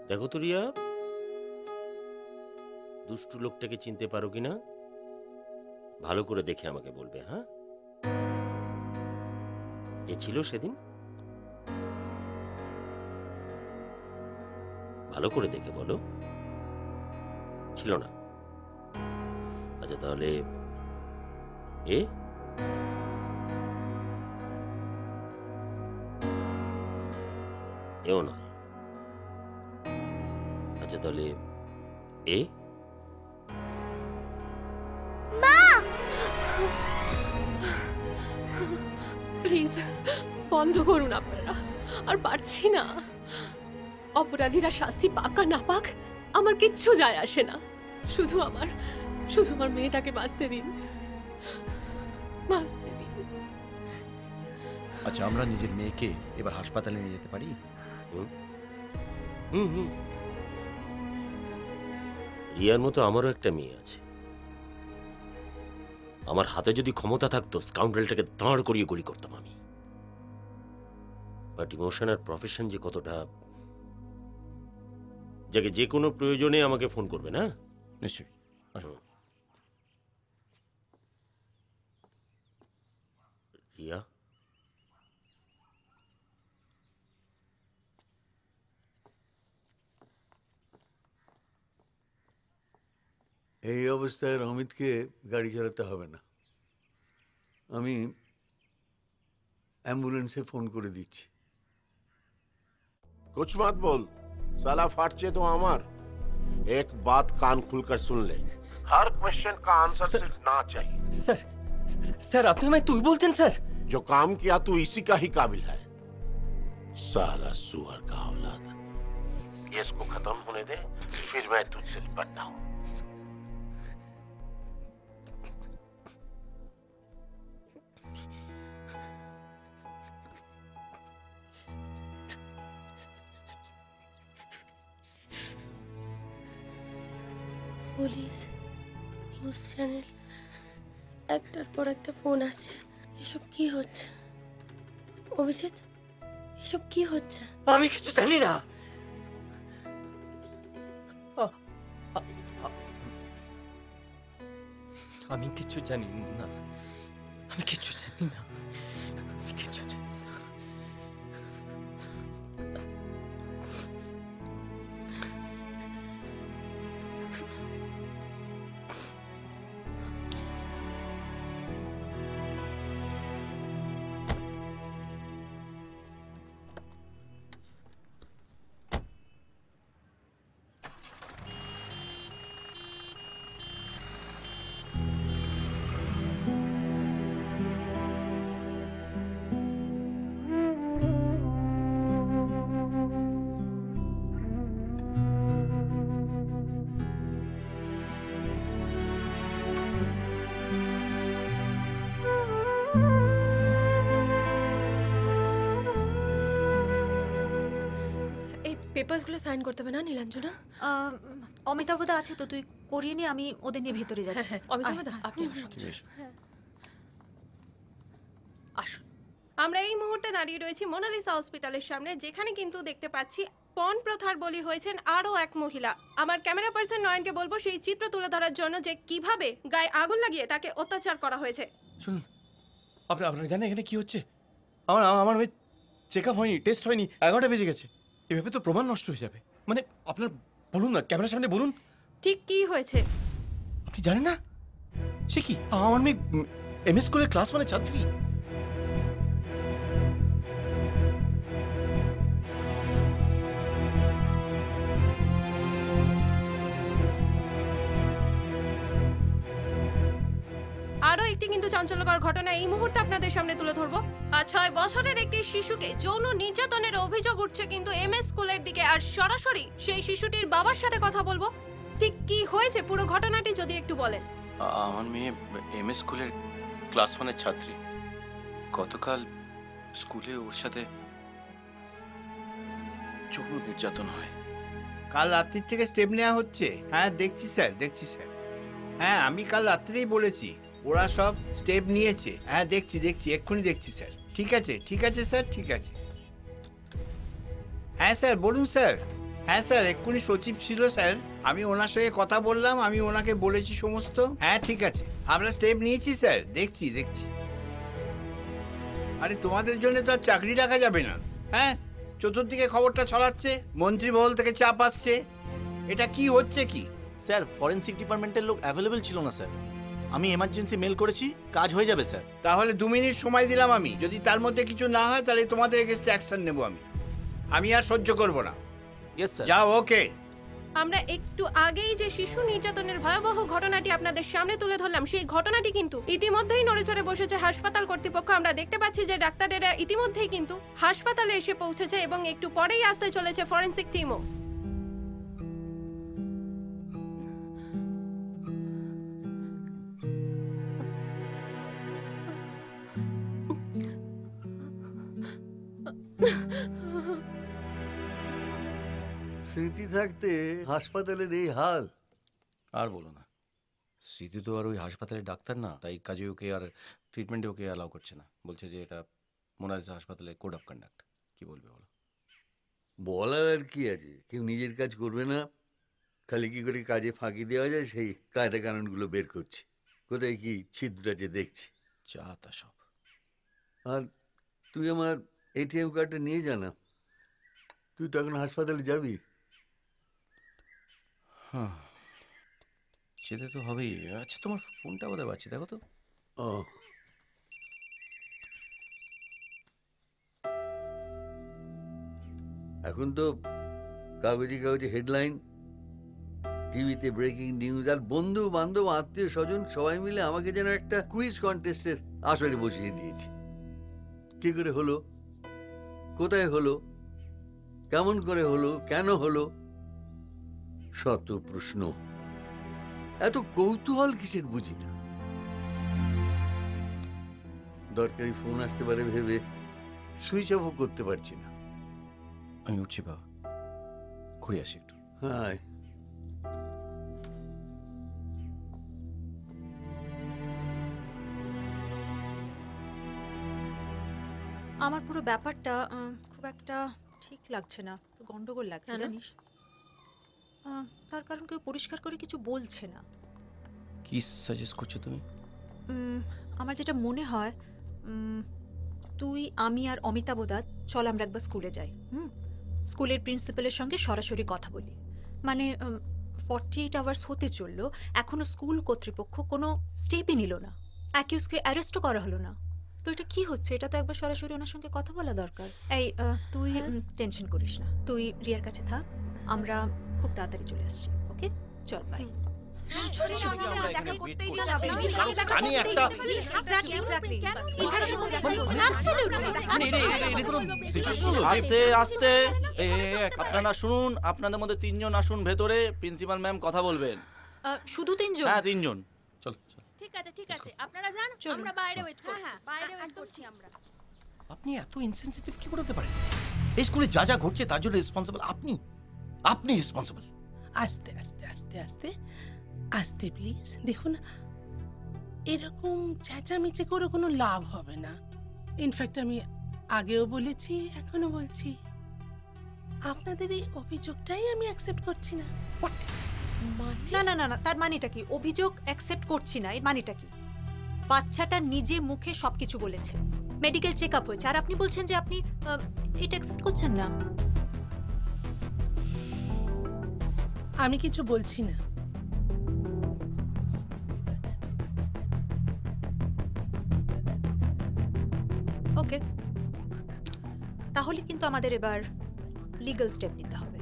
দেখো তো রিয়া, দুষ্টু লোকটাকে চিনতে পারো কিনা? ভালো করে দেখে আমাকে বলবে, হ্যাঁ? এ ছিল সেদিন? ভালো করে দেখে বলো। ছিল না? আচ্ছা, তাহলে এ? এও নয়। আচ্ছা, তাহলে এ? প্লিজ বন্ধ করুন আপনারা, আর পারছি না। অপরাধীরা শাস্তি পাক আর না পাক আমার কিচ্ছু যায় আসে না। শুধু আমার মেয়েটাকে বাঁচতে দিন, বাঁচতে দিন। আচ্ছা, আমরা নিজের মেয়েকে এবার হাসপাতালে নিয়ে যেতে পারি? রিয়ার মতো আমারও একটা মেয়ে আছে। আমার হাতে যদি ক্ষমতা থাকতো, স্কাউন্ডারটাকে দাঁড় করিয়ে গুলি করতাম আমি। বাট ইমোশন আর প্রফেশন যে কতটা, যাকে যে কোনো প্রয়োজনে আমাকে ফোন করবে না। নিশ্চয়ই। রিয়া, এই অবস্থায় অমিতকে গাড়ি চালাতে হবে না, আমি অ্যাম্বুলেন্সে ফোন করে দিচ্ছি। कुछ मत बोल, साला फाटचे तो अमर। एक बात कान खुलकर सुन ले, हर क्वेश्चन का आंसर सिर्फ ना चाहिए। सर, सर आपने हमें तू बोलते हैं सर। जो काम किया तू इसी का ही काबिल है, साला सुअर का औलाद। केस को खत्म होने दे, फिर मैं तुझसे निपटता हूँ। পুলিশ, নিউজ চ্যানেল, একটার পর একটা ফোন আসছে। এসব কি হচ্ছে? অভিজিৎ, এসব কি হচ্ছে? আমি কিছু জানি না। আমি কিছু জানি না, আমি কিছু জানি না, আমি কিছু জানি না। পেপারসগুলো সাইন করতে হবে না নীলাঞ্জনা? অমিতাভদা আছে তো, তুই করিয়ে নি, আমি ওদের নিয়ে ভেতরে যাচ্ছি। অমিতাভদা, আপনি আসুন। আমরা এই মুহূর্তে দাঁড়িয়ে রয়েছি মোনালিসা হসপিটালের সামনে, যেখানে কিন্তু দেখতে পাচ্ছি পণ প্রথার বলি হয়েছেন আরো এক মহিলা। আমার ক্যামেরা পার্সন নয়নকে বলবো সেই চিত্র তুলে ধরার জন্য, যে কিভাবে গায়ে আগুন লাগিয়ে তাকে অত্যাচার করা হয়েছে। শুনুন, আপনারা জানেন এখানে কি হচ্ছে? আমার মেয়ে চেক আপ হয়নি, টেস্ট হয়নি, 11টা বেজে গেছে। এভাবে তো প্রমাণ নষ্ট হয়ে যাবে। মানে আপনার বলুন না, ক্যামেরার সামনে বলুন ঠিক কি হয়েছে। আপনি জানেন না? সে কি, আমার মেয়ে এমএস স্কুলের ক্লাস 1 ছাত্রী। আরো একটি কিন্তু চাঞ্চল্যকর ঘটনা এই মুহূর্তে আপনাদের সামনে তুলে ধরবো। 6 বছরের একটি শিশুকে যৌন নির্যাতনের অভিযোগ উঠছে কিন্তু এমএস স্কুলের দিকে, আর সরাসরি সেই শিশুটির বাবার সাথে কথা বলবো। ঠিক কি হয়েছে পুরো ঘটনাটি যদি একটু বলেন। আমার মেয়ে এমএস স্কুলের ক্লাস 1 ছাত্রী। গতকাল স্কুলে ওর সাথে যৌন নির্যাতন হয়। কাল রাত্রির থেকে স্টেপ নেওয়া হচ্ছে। হ্যাঁ দেখছি স্যার, দেখছি স্যার। হ্যাঁ আমি কাল রাত্রেই বলেছি, ওরা সব স্টেপ নিয়েছে। হ্যাঁ দেখছি দেখছি, এক্ষুনি দেখছি স্যার। ঠিক আছে, ঠিক আছে স্যার, ঠিক আছে। হ্যাঁ স্যার বলুন স্যার। হ্যাঁ স্যার, এক্ষুনি সচিব ছিল স্যার, আমি ওনার সঙ্গে কথা বললাম, আমি ওনাকে বলেছি সমস্ত। হ্যাঁ ঠিক আছে, আমরা স্টেপ নিয়েছি স্যার, দেখছি দেখছি। আরে তোমাদের জন্য তো আর চাকরি রাখা যাবে না। হ্যাঁ, চতুর্দিকে খবরটা ছড়াচ্ছে, মন্ত্রী মহল থেকে চাপ আসছে, এটা কি হচ্ছে কি? স্যার ফরেনসিক ডিপার্টমেন্টের লোক অ্যাভেলেবেল ছিল না স্যার, আমি এমার্জেন্সি মেল করেছি, কাজ হয়ে যাবে স্যার। তাহলে 2 মিনিট সময় দিলাম আমি, যদি তার মধ্যে কিছু না হয় তাহলে তোমাদের এগেইনস্টে অ্যাকশন নেব আমি আর সহ্য করব না। Yes sir. যাও, ওকে। আমরা একটু আগেই যে শিশু নির্যাতনের ভয়াবহ ঘটনাটি আপনাদের সামনে তুলে ধরলাম, সেই ঘটনাটি কিন্তু ইতিমধ্যেই নড়েচড়ে বসেছে হাসপাতাল কর্তৃপক্ষ। আমরা দেখতে পাচ্ছি যে ডাক্তারেরা ইতিমধ্যেই কিন্তু হাসপাতালে এসে পৌঁছেছে এবং একটু পরেই আসতে চলেছে ফরেনসিক টিমও। স্মৃতি থাকতে হাসপাতালের এই হাল। আর বলো না, স্মৃতি তো আর ওই হাসপাতালের ডাক্তার না, তাই কাজে ওকে আর ট্রিটমেন্টে ওকে অ্যালাউ করছে না, বলছে যে এটা মোনালিসা হাসপাতালে কোড অফ কন্ডাক্ট। কি বলবে বলো? বলার আর কি আছে, কেউ নিজের কাজ করবে না, খালি কি করে কাজে ফাঁকি দেওয়া যায় সেই কায়দা কানুনগুলো বের করছি, কোথায় কি ছিদ্র আছে দেখছি। যা তা সব। আর তুই আমার এটিএম কার্ডটা নিয়ে জানা, তুই তো এখন হাসপাতালে যাবি। হ্যাঁ, যেতে তো হবেই। আচ্ছা তোমার ফোনটা বোধহয় পাচ্ছি, দেখো তো। ও, এখন তো কাগজে কাগজে হেডলাইন, টিভিতে ব্রেকিং নিউজ, আর বন্ধু বান্ধব আত্মীয় স্বজন সবাই মিলে আমাকে যেন একটা কুইজ কন্টেস্টের আসরে বসিয়ে দিয়েছে। কি করে হলো, কোথায় হলো, কেমন করে হলো, কেন হলো, শত প্রশ্ন। এত কৌতূহল কিসের বুঝি না। দরকারি ফোন আসতে পারে ভেবে সুইচ অফও করতে পারছি না। আমি উঠছি বাবা, ঘুরে আসি একটু। হ্যাঁ, আমার পুরো ব্যাপারটা খুব একটা ঠিক লাগছে না, একটু গন্ডগোল লাগছে কেন? জানিস। তার কারণ কেউ পরিষ্কার করে কিছু বলছে না। কি সাজেস্ট করছো তুমি? আমার যেটা মনে হয়, তুই, আমি আর অমিতাভ দা চল আমরা একবার স্কুলে যাই। স্কুলের প্রিন্সিপালের সঙ্গে সরাসরি কথা বলি। মানে 48 আওয়ার্স হতে চললো, এখনো স্কুল কর্তৃপক্ষ কোনো স্টেপই নিল না, অ্যাকিউজকে অ্যারেস্টও করা হলো না। তো এটা কি হচ্ছে, এটা তো একবার সরাসরি ওনার সঙ্গে কথা বলা দরকার। এই তুই টেনশন করিস না, তুই রিয়ার কাছে থাক, আমরা খুব তাড়াতাড়ি চলে আসছি। ওকে, চল বাই। আস্তে আস্তে, আপনারা শুনুন, আপনাদের মধ্যে 3 জন আসুন ভেতরে, প্রিন্সিপাল ম্যাম কথা বলবেন। শুধু 3 জন? হ্যাঁ 3 জন। চলো। ঠিক আছে ঠিক আছে, আপনারা যান, আমরা বাইরে ওয়েট করছি। বাইরে ওয়েট করছি আমরা। আপনি এত ইনসেনসিটিভ কি করে হতে পারেন? এই স্কুলে যা যা ঘটছে তার জন্য রেসপন্সিবল আপনি। আপনি রেসপন্সিবল। আস্তে আস্তে আস্তে আস্তে আস্তে প্লিজ। দেখুন, এরকম চেঁচামেচি করে কোনো লাভ হবে না। ইনফ্যাক্ট আমি আগেও বলেছি, এখনো বলছি, আপনাদের এই অভিযোগটাই আমি অ্যাকসেপ্ট করছি না। না না না না, তার মানেটা কি? অভিযোগ অ্যাকসেপ্ট করছি না, এর মানেটা কি? বাচ্চাটা নিজে মুখে সবকিছু বলেছে, মেডিকেল চেকআপ হয়েছে, আর আপনি বলছেন যে আপনি এটা অ্যাকসেপ্ট করছেন না। আমি কিছু বলছি না। ওকে, তাহলে কিন্তু আমাদের এবার লিগ্যাল স্টেপ নিতে হবে।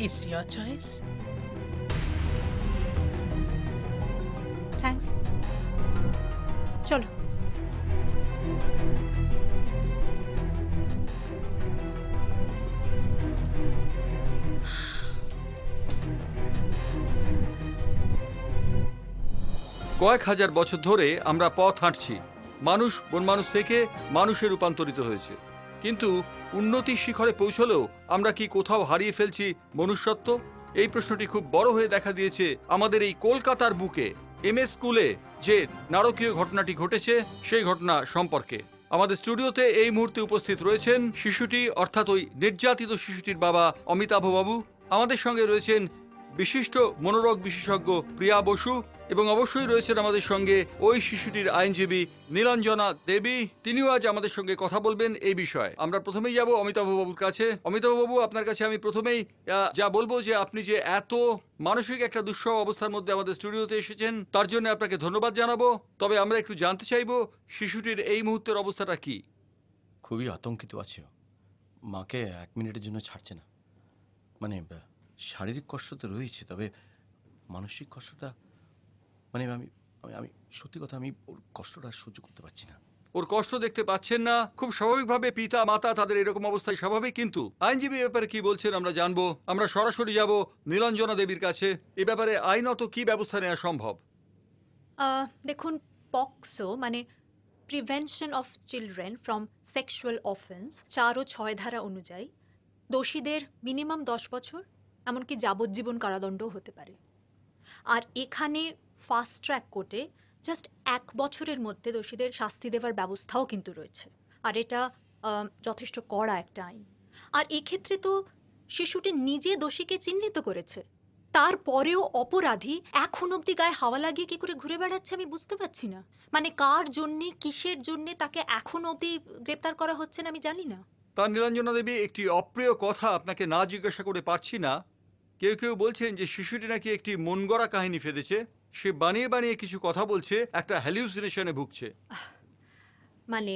It's your choice. থ্যাঙ্কস, চলো। কয়েক হাজার বছর ধরে আমরা পথ হাঁটছি, মানুষ বন মানুষ থেকে মানুষে রূপান্তরিত হয়েছে, কিন্তু উন্নতির শিখরে পৌঁছলেও আমরা কি কোথাও হারিয়ে ফেলছি মনুষ্যত্ব? এই প্রশ্নটি খুব বড় হয়ে দেখা দিয়েছে আমাদের এই কলকাতার বুকে এমএস স্কুলে যে নারকীয় ঘটনাটি ঘটেছে সেই ঘটনা সম্পর্কে। আমাদের স্টুডিওতে এই মুহূর্তে উপস্থিত রয়েছেন শিশুটি অর্থাৎ ওই নির্যাতিত শিশুটির বাবা অমিতাভ বাবু। আমাদের সঙ্গে রয়েছেন বিশিষ্ট মনোরোগ বিশেষজ্ঞ প্রিয়া বসু এবং অবশ্যই রয়েছেন আমাদের সঙ্গে ওই শিশুটির আইনজীবী নীলাঞ্জনা দেবী। তিনিও আজ আমাদের সঙ্গে কথা বলবেন এই বিষয়ে। আমরা প্রথমেই যাব অমিতাভ বাবুর কাছে। অমিতাভ বাবু, আপনার কাছে আমি প্রথমেই যা বলবো যে আপনি যে এত মানসিক একটা দুঃসহ অবস্থার মধ্যে আমাদের স্টুডিওতে এসেছেন তার জন্য আপনাকে ধন্যবাদ জানাবো। তবে আমরা একটু জানতে চাইবো শিশুটির এই মুহূর্তের অবস্থাটা কি? খুবই আতঙ্কিত আছে ও। মাকে 1 মিনিটের জন্য ছাড়ছে না। মানে শারীরিক কষ্ট তো রয়েছে, তবে মানসিক কষ্টটা মানে আমি আমি আমি সত্যি কথা, আমি ওর কষ্টটা সহ্য করতে পারছি না। ওর কষ্ট দেখতে পাচ্ছেন না, খুব স্বাভাবিকভাবে পিতা মাতা তাদের এরকম অবস্থায় স্বাভাবিক। কিন্তু আইনজীবী ব্যাপারে কি বলছেন আমরা জানবো। আমরা সরাসরি যাব নীলাঞ্জনা দেবীর কাছে। এ ব্যাপারে আইনত কি ব্যবস্থা নেওয়া সম্ভব? দেখুন, পক্সো মানে prevention of children from sexual offence 4 ও 6 ধারা অনুযায়ী দোষীদের মিনিমাম 10 বছর এমনকি যাবজ্জীবন কারাদণ্ডও হতে পারে। আর এখানে ফাস্ট ট্র্যাক কোর্টে জাস্ট 1 বছরের মধ্যে দোষীদের শাস্তি দেওয়ার ব্যবস্থাও কিন্তু রয়েছে। আর এটা যথেষ্ট কড়া একটা আইন। আর এক্ষেত্রে তো শিশুটি নিজে দোষীকে চিহ্নিত করেছে, তারপরেও অপরাধী এখন অবধি গায়ে হাওয়া লাগিয়ে কি করে ঘুরে বেড়াচ্ছে আমি বুঝতে পারছি না। মানে কার জন্যে কিসের জন্যে তাকে এখন অবধি গ্রেপ্তার করা হচ্ছে না আমি জানি না। তার নীলাঞ্জনা দেবী, একটি অপ্রিয় কথা আপনাকে না জিজ্ঞাসা করে পারছি না। কেউ কেউ বলছেন যে শিশুটি নাকি একটি মন গড়া কাহিনী ফেলেছে, সে বানিয়ে বানিয়ে কিছু কথা বলছে, একটা হ্যালিউসিনেশনে ভুগছে। মানে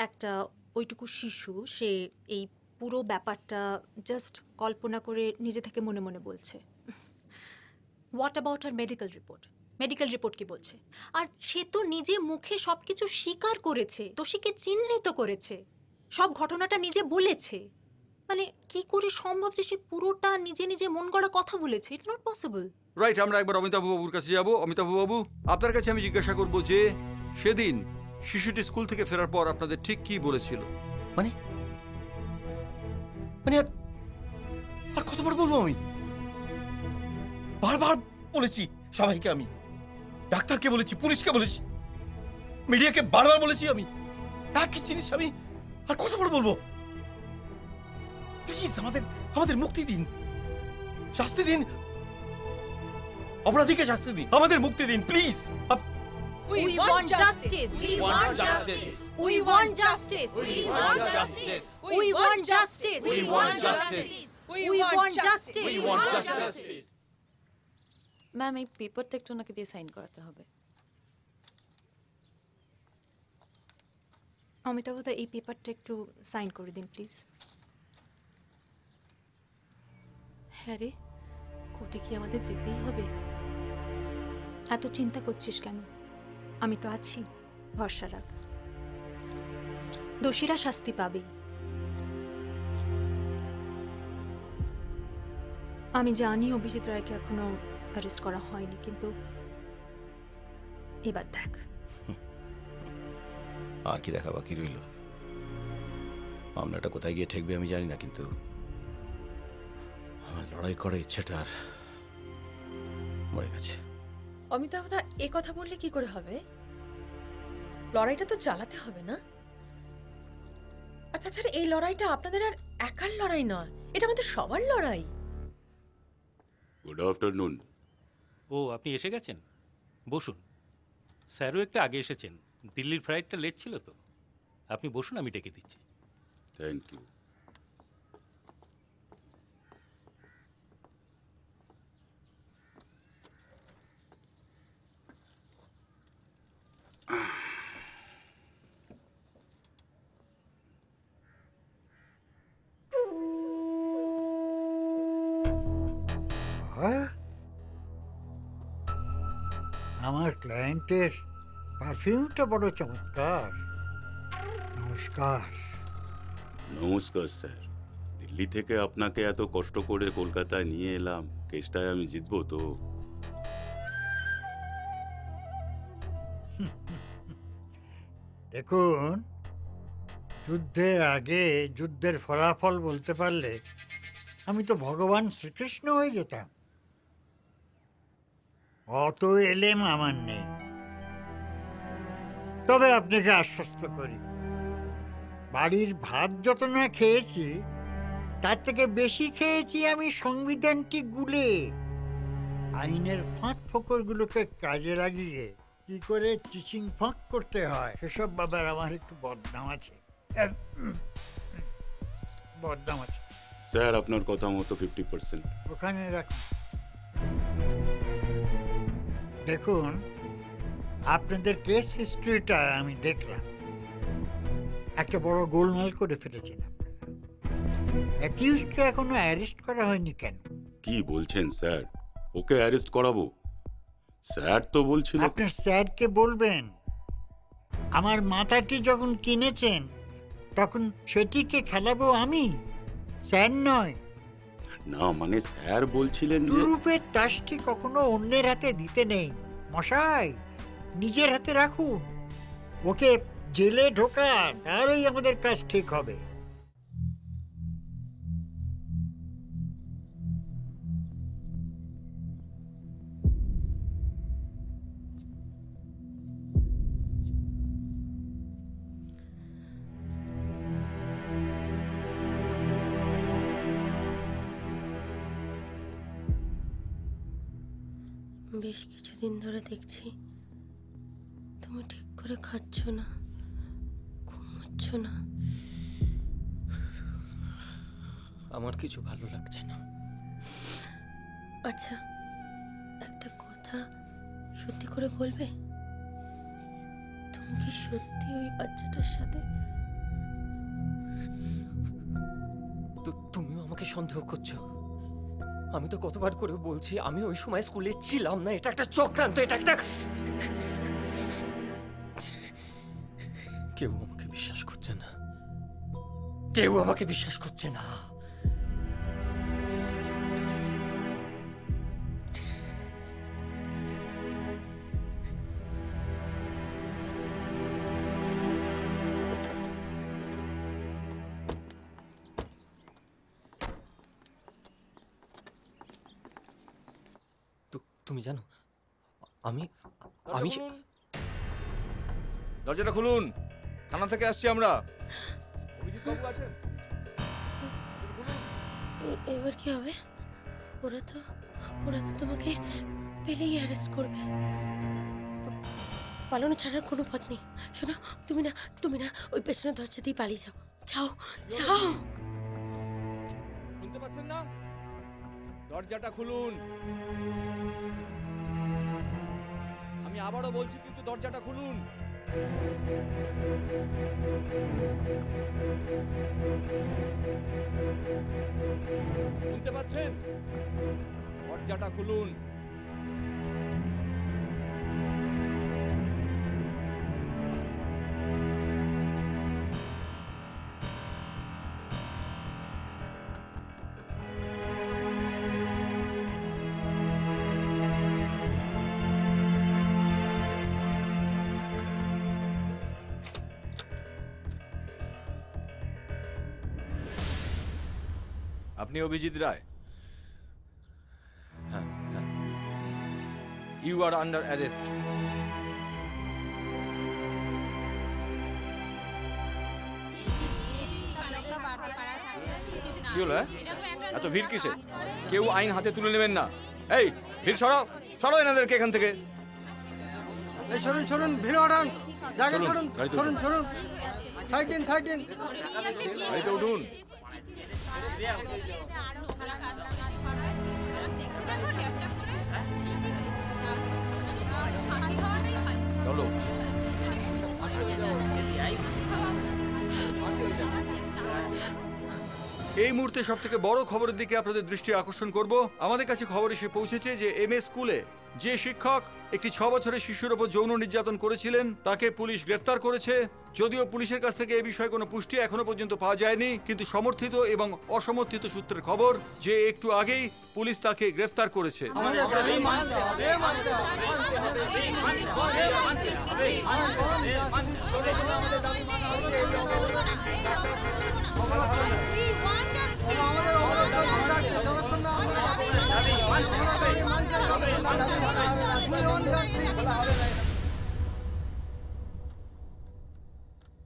একটা ওইটুকু শিশু সে এই পুরো ব্যাপারটা জাস্ট কল্পনা করে নিজে থেকে মনে মনে বলছে। What about our medical report? Medical report কি বলছে? আর সে তো নিজে মুখে সবকিছু স্বীকার করেছে, দোষীকে চিহ্নিত করেছে, সব ঘটনাটা নিজে বলেছে। মানে কি করে সম্ভব যে সে পুরোটা নিজে নিজে মন গড়া কথা বলেছে? It's not possible. রাইট, আমরা একবার অমিতাভ বাবুর কাছে যাব। অমিতাভ বাবু, আপনার কাছে আমি জিজ্ঞাসা করব যে সেদিন শিশুটি স্কুল থেকে ফেরার পর আপনাদের ঠিক কি বলেছিল? মানে মানে আর কতবার বলবো? আমি বারবার বলেছি সবাইকে, আমি ডাক্তারকে বলেছি, পুলিশকে বলেছি, মিডিয়াকে বারবার বলেছি। আমি একই জিনিস আমি আর কতবার বলবো? প্লিজ আমাদের মুক্তি দিন, শাস্তি দিন, অপরাধীকে শাস্তি দিন, আমাদের মুক্তি দিন please. We want justice. We want justice. We want justice. We want justice. We want justice. We want justice. We want justice. We want justice. Ma'am, এই পেপারটা একটু ওনাকে দিয়ে সাইন করাতে হবে। অমিতাভ দা, এই পেপারটা একটু সাইন করে দিন প্লিজ। হ্যাঁ রে, কোর্টে কি আমাদের যেতেই হবে? এত চিন্তা করছিস কেন? আমি তো আছি, ভরসা রাখ। দোষীরা শাস্তি পাবেই। আমি জানি অভিজিৎ রায়কে এখনো অ্যারেস্ট করা হয়নি, কিন্তু এবার দেখ। আর কি দেখা বাকি রইল? মামলাটা কোথায় গিয়ে ঠেকবে আমি জানি না, কিন্তু আমার লড়াই করার ইচ্ছেটা আর মরে গেছে। অমিতাভ দা, এ কথা বললে কি করে হবে? লড়াইটা তো চালাতে হবে না? আর তাছাড়া এই লড়াইটা আপনাদের আর একার লড়াই নয়, এটা আমাদের সবার লড়াই। Good afternoon. ও, আপনি এসে গেছেন, বসুন। স্যারও একটু আগে এসেছেন, দিল্লির ফ্লাইটটা লেট ছিল তো। আপনি বসুন, আমি ডেকে দিচ্ছি। Thank you. আমার ক্লায়েন্টের পারফিউমটা বড় চমৎকার। নমস্কার। নমস্কার স্যার। দিল্লি থেকে আপনাকে এত কষ্ট করে কলকাতায় নিয়ে এলাম, কেসটায় আমি জিতবো তো? দেখুন, যুদ্ধের আগে যুদ্ধের ফলাফল বলতে পারলে আমি তো ভগবান শ্রীকৃষ্ণ হয়ে যেতাম। অত এলেম আমার নেই। তবে আপনাকে আশ্বস্ত করি, বাড়ির ভাত যত না খেয়েছি তার থেকে বেশি খেয়েছি আমি সংবিধানটি গুলে। আইনের ফাঁক ফোকরগুলোকে কাজে লাগিয়ে কি করে চিচিং ফাঁক করতে হয় সেসব বাবার আমার একটু বদনাম আছে। বদনাম আছে। স্যার আপনার কথা মতো 50%। ওখানে রাখুন। দেখুন, আপনাদের কেস হিস্ট্রিটা আমি দেখলাম, একটা বড় গোলমাল করে ফেলেছেন আপনারা। অ্যাকিউজকে এখনো অ্যারেস্ট করা হয়নি কেন? কি বলছেন স্যার? ওকে অ্যারেস্ট করাবো? স্যার তো বলছিল। আপনার স্যারকে বলবেন আমার মাথাটি যখন কিনেছেন তখন সেটিকে খেলাবো আমি, স্যার নয়। না মানে স্যার বলছিলেন যে দুরূপের তাসটি কখনো অন্যের হাতে দিতে নেই মশাই, নিজের হাতে রাখুন। ওকে জেলে ঢোকান, তাহলেই আমাদের কাজ ঠিক হবে। বেশ কিছুদিন ধরে দেখছি তুমি ঠিক করে খাচ্ছ না, ঘুমোচ্ছ না। আমার কিছু ভালো লাগছে না। আচ্ছা, একটা কথা সত্যি করে বলবে? তুমি কি সত্যি ওই বাচ্চাটার সাথে? তো তুমিও আমাকে সন্দেহ করছো? আমি তো কতবার করে বলছি আমি ওই সময় স্কুলে ছিলাম না, এটা একটা চক্রান্ত, এটা একটা... কেউ আমাকে বিশ্বাস করছে না, কেউ আমাকে বিশ্বাস করছে না। তুমি জানো আমি দরজাটা খুলুন, থানা থেকে আসছি আমরা। অভিজিৎ বাবু আছেন? এবার কি হবে? ওরা তো তোমাকে পেলেই অ্যারেস্ট করবে। পালানো ছাড়ার কোনো পথ নেই। শোনো, তুমি না ওই পেছনের দরজা দিয়ে পালিয়ে যাও। যাও যাও। শুনতে পাচ্ছেন না? দরজাটা খুলুন। আমি আবারও বলছি, কিন্তু দরজাটা খুলুন। শুনতে পাচ্ছেন? দরজাটা খুলুন। আপনি অভিজিৎ রায়? হ্যাঁ। You are under arrest. কি হলো? এত ভিড় কিসে? কেউ আইন হাতে তুলে নেবেন না। এই ভিড় সরাও, সরাও এনাদেরকে এখান থেকে। সরুন সরুন, ভিড় হটান, জায়গা চলুন, সরুন, গাড়িতে সরুন উঠুন। সরুন, সাইড দিন সাইড দিন। গাড়িতে উঠুন। চলো। এই মুহূর্তে সব থেকে বড় খবরের দিকে আপনাদের দৃষ্টি আকর্ষণ করব। আমাদের কাছে খবর এসে পৌঁছেছে যে এমএ স্কুলে যে শিক্ষক একটি 6 বছরের শিশুর উপর যৌন নির্যাতন করেছিলেন তাকে পুলিশ গ্রেফতার করেছে। যদিও পুলিশের কাছ থেকে এই বিষয়ে কোনো পুষ্টি এখনো পর্যন্ত পাওয়া যায়নি, কিন্তু সমর্থিত এবং অসমর্থিত সূত্রের খবর যে একটু আগেই পুলিশ তাকে গ্রেফতার করেছে।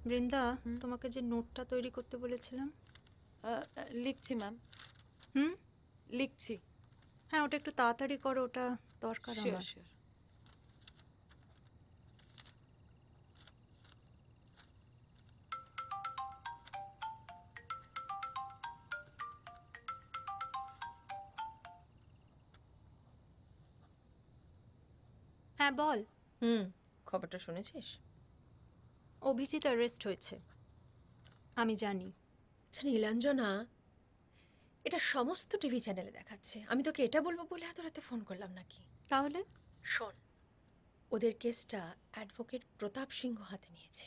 বৃন্দা, তোমাকে যে নোটটা তৈরি করতে বলেছিলাম। লিখছি ম্যাম। হুম, লিখছি। হ্যাঁ, ওটা একটু তাড়াতাড়ি করো, ওটা দরকার আমার। শিওর। হ্যাঁ বল। খবরটা শুনেছিস? অভিজিৎ অ্যারেস্ট হয়েছে। আমি জানি। নীলাঞ্জনা, এটা সমস্ত টিভি চ্যানেলে দেখাচ্ছে। আমি তোকে এটা বলবো বলে এত রাতে ফোন করলাম নাকি? তাহলে শোন, ওদের কেসটা অ্যাডভোকেট প্রতাপ সিংহ হাতে নিয়েছে।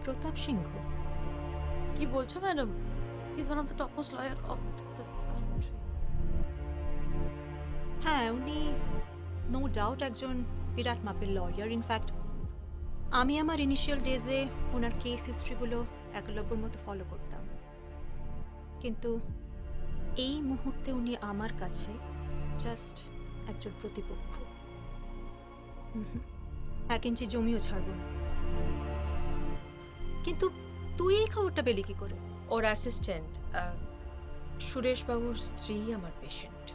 প্রতাপ সিংহ? কি বলছো madam? He is one of the topmost lawyer of the country. হ্যাঁ, উনি নো ডাউট একজন বিরাট মাপের লয়ার। ইনফ্যাক্ট আমি আমার ইনিশিয়াল ডেজে ওনার কেস হিস্ট্রিগুলো একলব্যর মতো ফলো করতাম, কিন্তু এই মুহূর্তে উনি আমার কাছে জাস্ট একজন প্রতিপক্ষ। 1 ইঞ্চি জমিও ছাড়ব না। কিন্তু তুই এই খবরটা পেলি কি করে? ওর অ্যাসিস্ট্যান্ট সুরেশ বাবুর স্ত্রী আমার পেশেন্ট।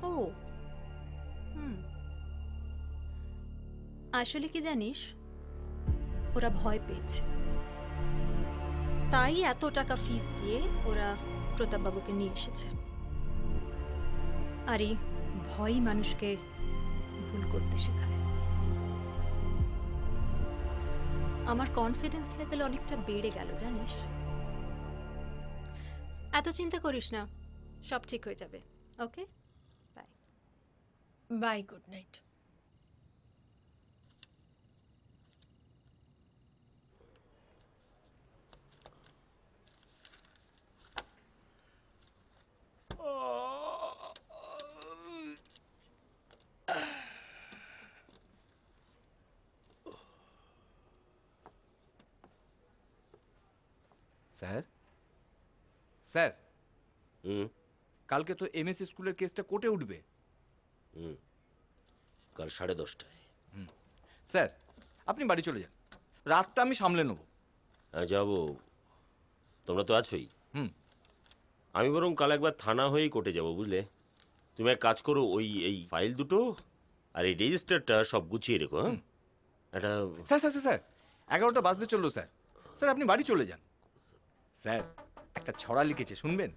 ও আসলে কি জানিস, ওরা ভয় পেয়েছে, তাই এত টাকা ফিস দিয়ে ওরা প্রতাপ বাবুকে নিয়ে এসেছে। আর এই ভয়ই মানুষকে ভুল করতে শেখায়। আমার কনফিডেন্স লেভেল অনেকটা বেড়ে গেল জানিস। এত চিন্তা করিস না, সব ঠিক হয়ে যাবে। Okay, bye. Bye, good night. Sir, sir, কালকে তো এমএসসি স্কুলের কেসটা কোর্টে উঠবে। কাল 10:30টায়। স্যার, আপনি বাড়ি চলে যান, রাতটা আমি সামলে নেব। হ্যাঁ যাবো, তোমরা তো আছোই। হুম। আমি বরং কাল একবার থানা হয়েই কোর্টে যাবো, বুঝলে? তুমি এক কাজ করো, এই ফাইল দুটো আর এই রেজিস্টারটা সব গুছিয়ে রেখো। হ্যাঁ, এটা স্যার স্যার স্যার 11টা বাজতে চললো স্যার। স্যার আপনি বাড়ি চলে যান। স্যার একটা ছড়া লিখেছে, শুনবেন?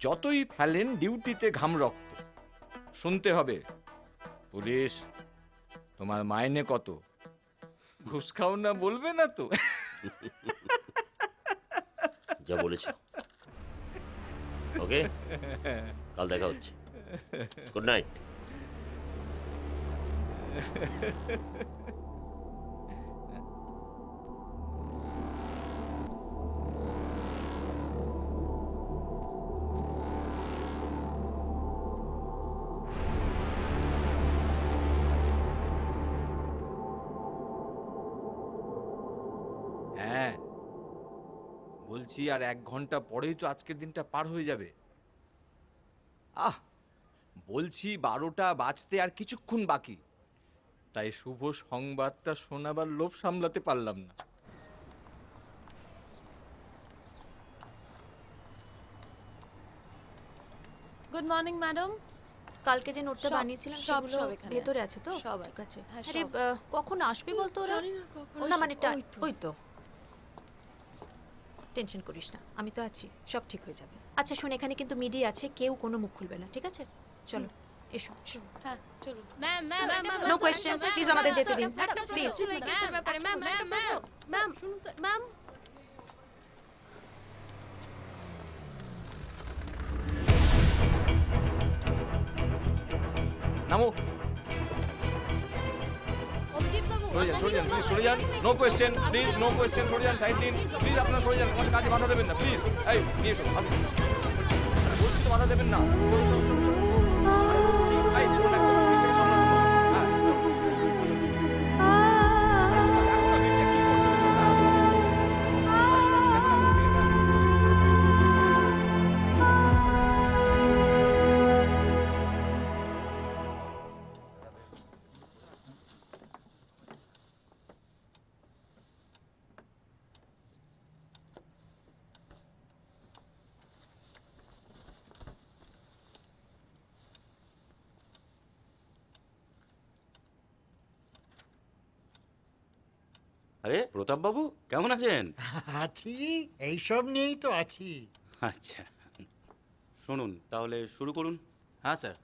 যতই ফেলেন ডিউটিতে ঘাম রক্ত, শুনতে হবে পুলিশ তোমার মাইনে কত, ঘুষ খাও না বলবে না তো? যা বলেছ। ওকে, কাল দেখা হচ্ছে। Good night. হ্যাঁ বলছি, আর 1 ঘন্টা পরেই তো আজকের দিনটা পার হয়ে যাবে। বলছি 12টা বাজতে আর কিছুক্ষণ বাকি, তাই শুভ সংবাদটা শোনাবার লোভ সামলাতে পারলাম না। Good morning madam. কালকে যে নোটটা বানিয়েছিলাম সেগুলো ভেতরে আছে তো? সব ঠিক আছে। হ্যাঁ, আরে কখন আসবে বলতো ওরা? না মানে ওই তো। টেনশন করিস না, আমি তো আছি, সব ঠিক হয়ে যাবে। আচ্ছা শোন, এখানে কিন্তু মিডিয়া আছে, কেউ কোনো মুখ খুলবে না, ঠিক আছে? চলো এসো। হ্যাঁ চলো। Ma'am ma'am no question, please আমাদের যেতে দিন please. Ma'am ma'am ma'am ma'am নামো, অভিজিৎ বাবু, সরে যান, সরে যান, প্লিজ সরে যান। No question, please no question, সরে যান, সাইড দিন প্লিজ। আপনারা সরে যান, আমাদের কাজে বাধা দেবেন না প্লিজ। এই নিয়ে এসো, আসুন। বলছি তো বাধা দেবেন না। চলো চলো চলো চলো। এই চলুন, একদম ভিড়টাকে সামলাতে বলুন। হ্যাঁ আরে প্রতাপ বাবু কেমন আছেন? আছি, এইসব নিয়েই তো আছি। আচ্ছা শুনুন তাহলে শুরু করুন। হ্যাঁ স্যার,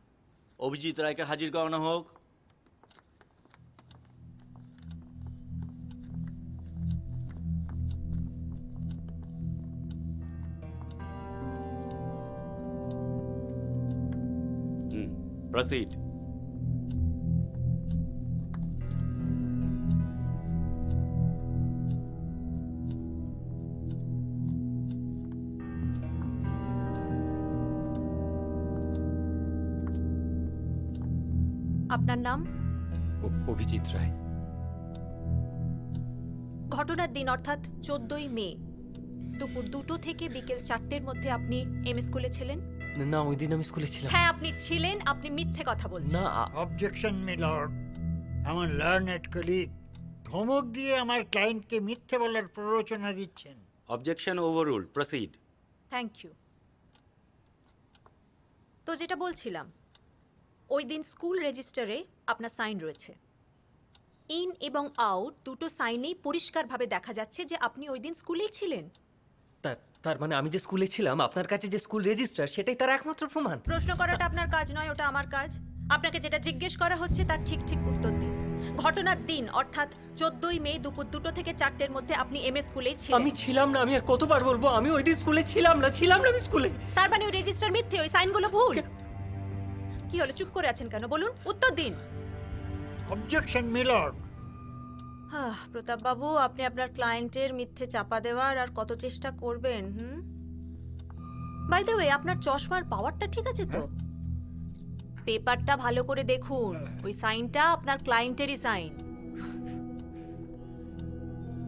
অভিজিৎ রায়কে হাজির করানো হোক। প্রসিড। আপনার নাম? অভিজিৎ রায়। ঘটনার দিন অর্থাৎ 14ই মে দুপুর 2টো থেকে বিকেল 4টের মধ্যে আপনি এম স্কুলে ছিলেন? না, ওই দিন আমি স্কুলে ছিলাম। হ্যাঁ আপনি ছিলেন, আপনি মিথ্যে কথা বলছেন। না। অবজেকশন মিলর্ড, আমার লার্নেড কলিগ ধমক দিয়ে আমার ক্লায়েন্টকে মিথ্যে বলার প্ররোচনা দিচ্ছেন। Objection overruled, proceed. Thank you. তো যেটা বলছিলাম, ওই দিন স্কুল রেজিস্টারে আপনার সাইন রয়েছে। ইন এবং আউট দুটো সাইনেই পরিষ্কারভাবে দেখা যাচ্ছে যে আপনি ওই দিন স্কুলেই ছিলেন। তার মানে আমি যে স্কুলে ছিলাম, আপনার কাছে যে স্কুল রেজিস্টার, সেটাই তার একমাত্র প্রমাণ। প্রশ্ন করাটা আপনার কাজ নয়, ওটা আমার কাজ। আপনাকে যেটা জিজ্ঞেস করা হচ্ছে তার ঠিক ঠিক উত্তর দিন। ঘটনার দিন অর্থাৎ 14ই মে দুপুর 2টো থেকে 4টের মধ্যে আপনি এম এ স্কুলেই ছিলেন। আমি ছিলাম না। আমি আর কতবার বলবো আমি ওই দিন স্কুলে ছিলাম না, আমি স্কুলে। তার মানে ওই রেজিস্টার মিথ্যে, ওই সাইনগুলো ভুল। কি হলো, চুপ করে আছেন কেন? বলুন, উত্তর দিন। Objection milord. প্রতাপ বাবু, আপনি আপনার ক্লায়েন্টের মিথ্যে চাপা দেওয়ার আর কত চেষ্টা করবেন? বাই দ্য ওয়ে, আপনার চশমার পাওয়ারটা ঠিক আছে তো? পেপারটা ভালো করে দেখুন, ওই সাইনটা আপনার ক্লায়েন্টেরই সাইন।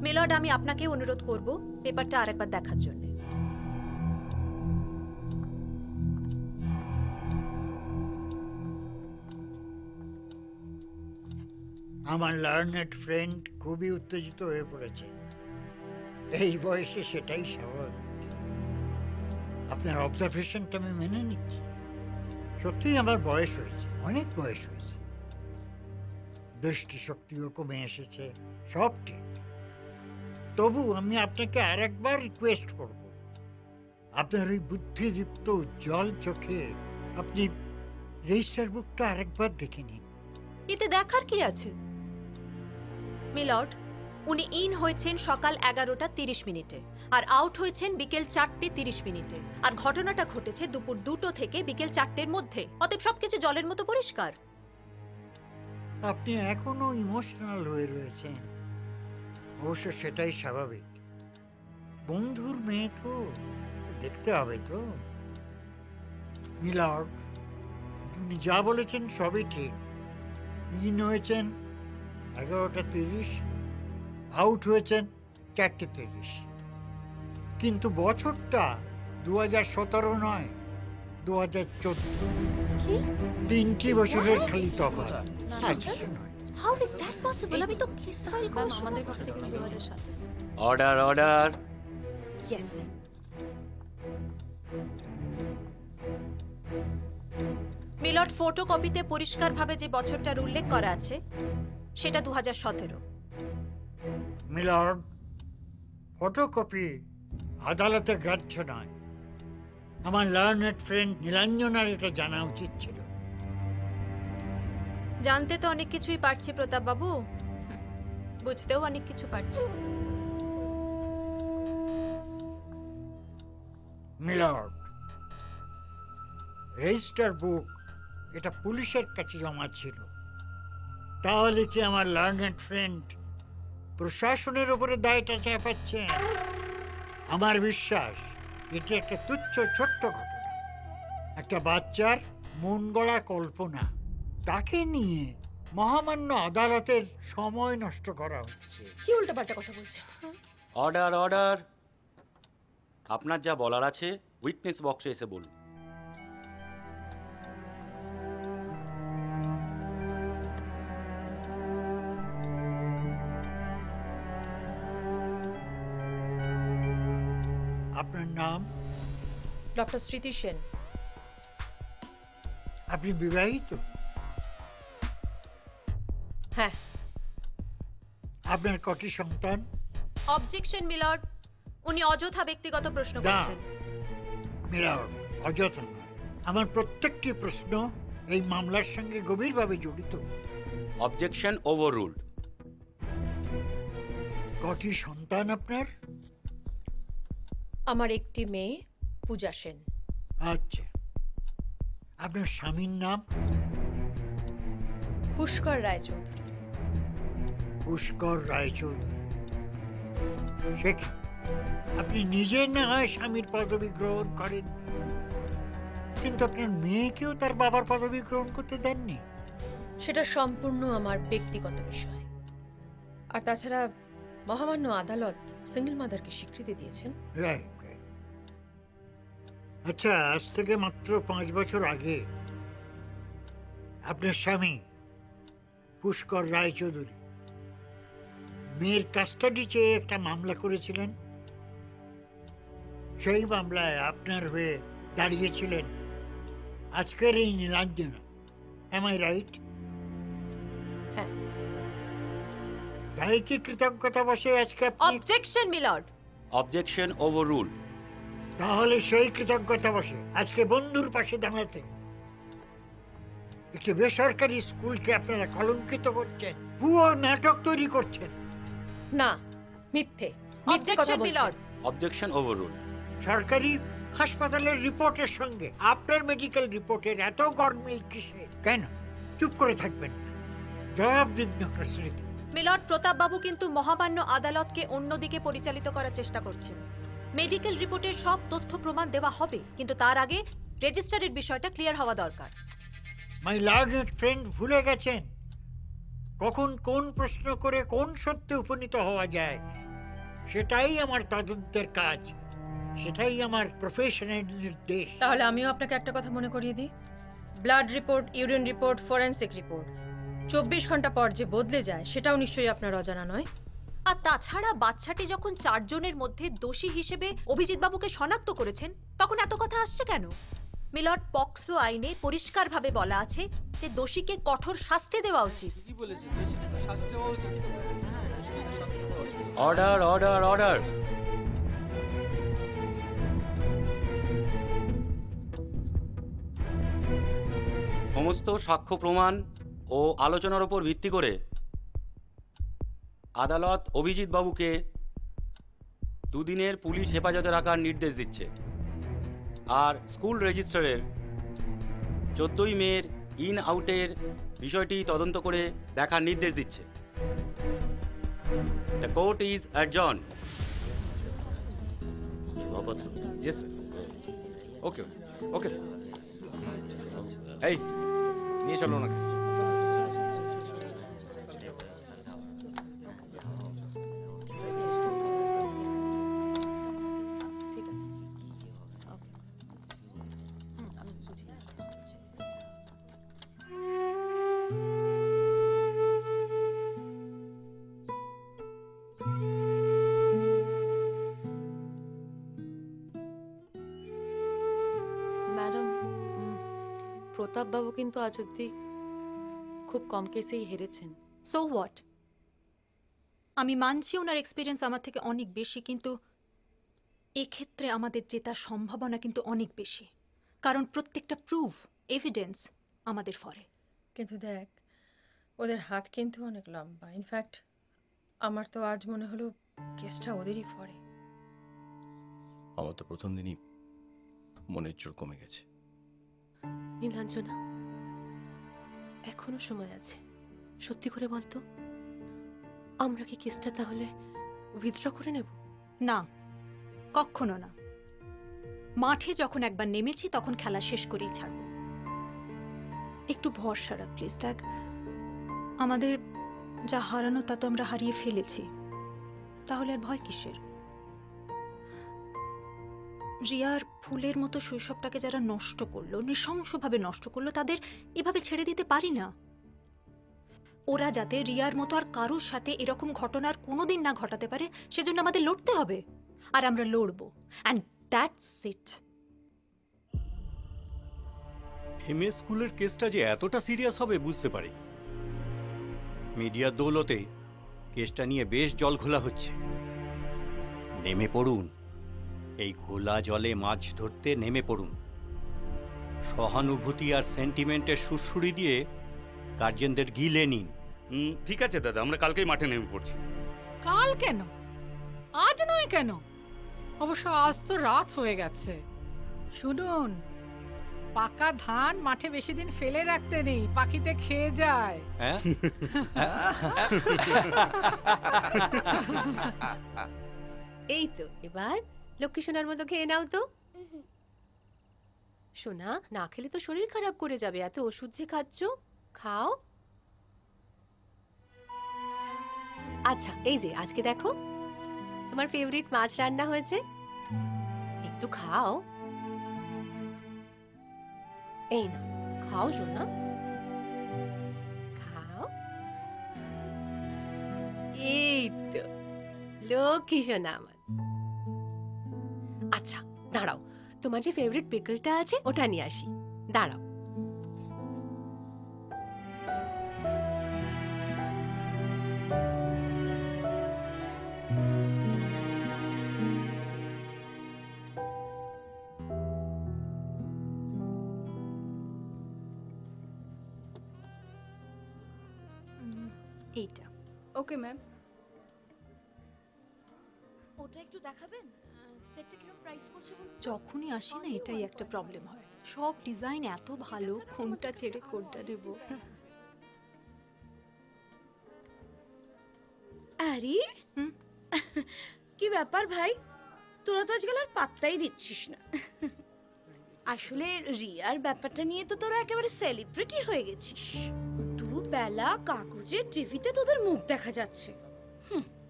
মিলর্ড, আমি আপনাকে অনুরোধ করব পেপারটা আরেকবার দেখার জন্য। আমার লার্নেড ফ্রেন্ড খুবই উত্তেজিত হয়ে পড়েছে। এই বয়সে সেটাই স্বাভাবিক। আপনার অবজারভেশনটা আমি মেনে নিচ্ছি। সত্যিই আমার বয়স হয়েছে, অনেক বয়স হয়েছে। দৃষ্টিশক্তিও কমে এসেছে, সব ঠিক। তবু আমি আপনাকে আরেকবার রিকোয়েস্ট করব, আপনার ওই বুদ্ধিদীপ্ত উজ্জ্বল চোখে আপনি রেজিস্টার বুকটা আরেকবার দেখে নিন। এতে দেখার কি আছে? মিলর্ড, উনি ইন হয়েছেন সকাল 11টা 30 মিনিটে আর আউট হয়েছেন বিকেল 4টে 30 মিনিটে, আর ঘটনাটা ঘটেছে দুপুর 2টো থেকে বিকেল 4টের মধ্যে। অতএব সবকিছু জলের মতো পরিষ্কার। আপনি এখনো ইমোশনাল হয়ে রয়েছেন। অবশ্য সেটাই স্বাভাবিক। বন্ধুর মেয়ে তো, দেখতে হবে তো। মিলর্ড, উনি যা বলেছেন সবই ঠিক। ইন হয়েছেন 11টা 30, আউট হয়েছেন 4টে 30। কিন্তু বছরটা 2017 নয়, 2014। 3টি বছরের খালি তফাৎ, আর কিছু নয়। How is that possible? আমি তো কেস ফাইল করা আমাদের পক্ষ থেকে 2007। Order order. ইয়েস। মিলর্ড, ফটোকপিতে পরিষ্কারভাবে যে বছরটার উল্লেখ করা আছে সেটা 2017। মিলর্ড, ফটোকপি আদালতে গ্রাহ্য নয়। আমার লার্নেড ফ্রেন্ড নীলাঞ্জনার এটা জানা উচিত ছিল। জানতে তো অনেক কিছুই পারছি প্রতাপ বাবু, বুঝতেও অনেক কিছু পারছি। মিলর্ড, রেজিস্টার বুক এটা পুলিশের কাছে জমা ছিল। তাহলে কি আমার লার্নেড ফ্রেন্ড প্রশাসনের উপরে দায়টা চাপাচ্ছেন? আমার বিশ্বাস এটা একটা তুচ্ছ ছোট্ট ঘটনা, একটা বাচ্চার মন গড়া কল্পনা। তাকে নিয়ে মহামান্য আদালতের সময় নষ্ট করা হচ্ছে। কি উল্টোপাল্টা কথা বলছে? Order order. আপনার যা বলার আছে উইটনেস বক্সে এসে বলুন। আপনার নাম? ডক্টর স্মৃতি সেন। আপনি বিবাহিত? হ্যাঁ। আপনার কটি সন্তান? অবজেকশন মিলর্ড, উনি অযথা ব্যক্তিগত প্রশ্ন না করছেন। মিলর্ড, অযথা নয়। আমার প্রত্যেকটি প্রশ্ন এই মামলার সঙ্গে গভীরভাবে জড়িত। Objection overruled. কটি সন্তান আপনার? আমার একটি মেয়ে পূজা সেন। আচ্ছা, আপনার স্বামীর নাম? পুষ্কর রায়চৌধুরী। পুষ্কর রায়চৌধুরী। সে কি? আপনি নিজে না হয় স্বামীর পদবি গ্রহণ করেন, কিন্তু আপনার মেয়েকেও তার বাবার পদবি গ্রহণ করতে দেননি। সেটা সম্পূর্ণ আমার ব্যক্তিগত বিষয়। আর তাছাড়া মহামান্য আদালত সিঙ্গেল মাদারকে স্বীকৃতি দিয়েছেন। রাইট। আচ্ছা, আজ থেকে মাত্র 5 বছর আগে আপনার স্বামী পুষ্কর রায়চৌধুরী মেয়ের কাস্টাডি চেয়ে একটা মামলা করেছিলেন। সেই মামলায় আপনার হয়ে দাঁড়িয়েছিলেন আজকের এই নীলাঞ্জনা। Am I right? হ্যাঁ। তাই কি কৃতজ্ঞতা বসে আজকে আপনি? Objection milord. Objection overruled. তাহলে সেই কৃতজ্ঞতা বসে আজকে বন্ধুর পাশে দাঁড়াতে একটি বেসরকারি স্কুলকে আপনারা কলঙ্কিত করছেন, ভুয়ো নাটক তৈরি করছেন। না, মিথ্যে। Objection milord. Objection overruled. সরকারি হাসপাতালের রিপোর্টের সঙ্গে আপনার মেডিকেল রিপোর্টের এত গরমিল কিসে? কেন চুপ করে থাকবেন? জবাব দিন ডক্টর স্মৃতি। মিলর্ড, প্রতাপ বাবু কিন্তু মহামান্য আদালতকে অন্যদিকে পরিচালিত করার চেষ্টা করছেন। মেডিকেল রিপোর্টের সব তথ্য প্রমাণ দেওয়া হবে, কিন্তু তার আগে রেজিস্ট্রারের বিষয়টা ক্লিয়ার হওয়া দরকার। মাই লার্নেড ফ্রেন্ড ভুলে গেছেন কখন কোন প্রশ্ন করে কোন সত্যে উপনীত হওয়া যায়। সেটাই আমার তদন্তের কাজ, সেটাই আমার প্রফেশনের নির্দেশ। তাহলে আমিও আপনাকে একটা কথা মনে করিয়ে দিই। Blood report, urine report, forensic report 24 ঘন্টা পর যে বদলে যায় সেটাও নিশ্চয়ই আপনার অজানা নয়। আর তাছাড়া বাচ্চাটি যখন 4 জনের মধ্যে দোষী হিসেবে অভিজিৎ বাবুকে শনাক্ত করেছেন, তখন এত কথা আসছে কেন? মিলর্ড, পক্সো আইনে পরিষ্কারভাবে বলা আছে যে দোষীকে কঠোর শাস্তি দেওয়া উচিত। Order order order. সমস্ত সাক্ষ্য প্রমাণ ও আলোচনার উপর ভিত্তি করে আদালত অভিজিৎ বাবুকে 2 দিনের পুলিশ হেফাজতে রাখার নির্দেশ দিচ্ছে। আর স্কুল রেজিস্ট্রারের 14ই মের ইন আউটের বিষয়টি তদন্ত করে দেখার নির্দেশ দিচ্ছে। The court is adjourned. Yes sir. Okay okay. এই নিয়ে চলো ওনাকে। ম্যাডাম, প্রতাপ বাবু কিন্তু আজ অব্দি খুব কম কেসেই হেরেছেন। So what? আমি মানছি ওনার এক্সপিরিয়েন্স আমার থেকে অনেক বেশি, কিন্তু এক্ষেত্রে আমাদের জেতার সম্ভাবনা কিন্তু অনেক বেশি, কারণ প্রত্যেকটা প্রুফ, এভিডেন্স আমাদের ফরে। কিন্তু দেখ, ওদের হাত কিন্তু অনেক লম্বা। ইনফ্যাক্ট আমার তো আজ মনে হলো কেসটা ওদেরই ফরে। আমার তো প্রথম দিনই মনের জোর কমে গেছে। নীলাঞ্জনা, এখনো সময় আছে। সত্যি করে বলতো, আমরা কি কেসটা তাহলে উইথড্র করে নেব? না, কখনো না। মাঠে যখন একবার নেমেছি তখন খেলা শেষ করেই ছাড়ব। একটু ভরসা রাখ প্লিজ। দেখ, আমাদের যা হারানো তা তো আমরা হারিয়ে ফেলেছি, তাহলে আর ভয় কিসের? রিয়ার ফুলের মতো শৈশবটাকে যারা নষ্ট করলো, নৃশংসভাবে নষ্ট করলো, তাদের এভাবে ছেড়ে দিতে পারি না। ওরা যাতে রিয়ার মতো আর কারোর সাথে এরকম ঘটনার কোনোদিন না ঘটাতে পারে, সেজন্য আমাদের লড়তে হবে, আর আমরা লড়বো। And that's it. এমএ স্কুলের কেসটা যে এতটা সিরিয়াস হবে বুঝতে পারি। মিডিয়ার দৌলতে কেসটা নিয়ে বেশ জল ঘোলা হচ্ছে। নেমে পড়ুন, এই ঘোলা জলে মাছ ধরতে নেমে পড়ুন। সহানুভূতি আর সেন্টিমেন্টের সুড়সুড়ি দিয়ে গার্জেনদের গিলে নিন। ঠিক আছে দাদা, আমরা কালকেই মাঠে নেমে পড়ছি। কাল কেন, আজ নয় কেন? অবশ্য আজ তো রাত হয়ে গেছে। শুনুন, পাকা ধান মাঠে বেশি দিন ফেলে রাখতে নেই, পাখিতে খেয়ে যায়। এই তো এবার লক্ষ্মী সোনার মতো খেয়ে নাও তো। সোনা, না খেলে তো শরীর খারাপ করে যাবে, এত ওষুধ যে খাচ্ছ, খাও। আচ্ছা, এই যে আজকে দেখো তোমার ফেভারিট মাছ রান্না হয়েছে, একটু খাও। এই না, খাও সোনা, খাও। এই তো লক্ষ্মী সোনা আমার। আচ্ছা দাঁড়াও, তোমার যে ফেভারিট পিকলটা আছে ওটা নিয়ে আসি, দাঁড়াও। এইটা। Okay ma'am. ওটা একটু দেখাবেন, সেটটা কিরকম প্রাইস পড়ছে বলুন? যখনই আসি না এটাই একটা প্রবলেম হয়, সব ডিজাইন এত ভালো, কোনটা ছেড়ে কোনটা নেব। আরে কি ব্যাপার ভাই, তোরা তো আজকাল আর পাত্তাই দিচ্ছিস না। আসলে রিয়ার ব্যাপারটা নিয়ে তো তোরা একেবারে সেলিব্রিটি হয়ে গেছিস। দুবেলা কাগজে টিভিতে তোদের মুখ দেখা যাচ্ছে।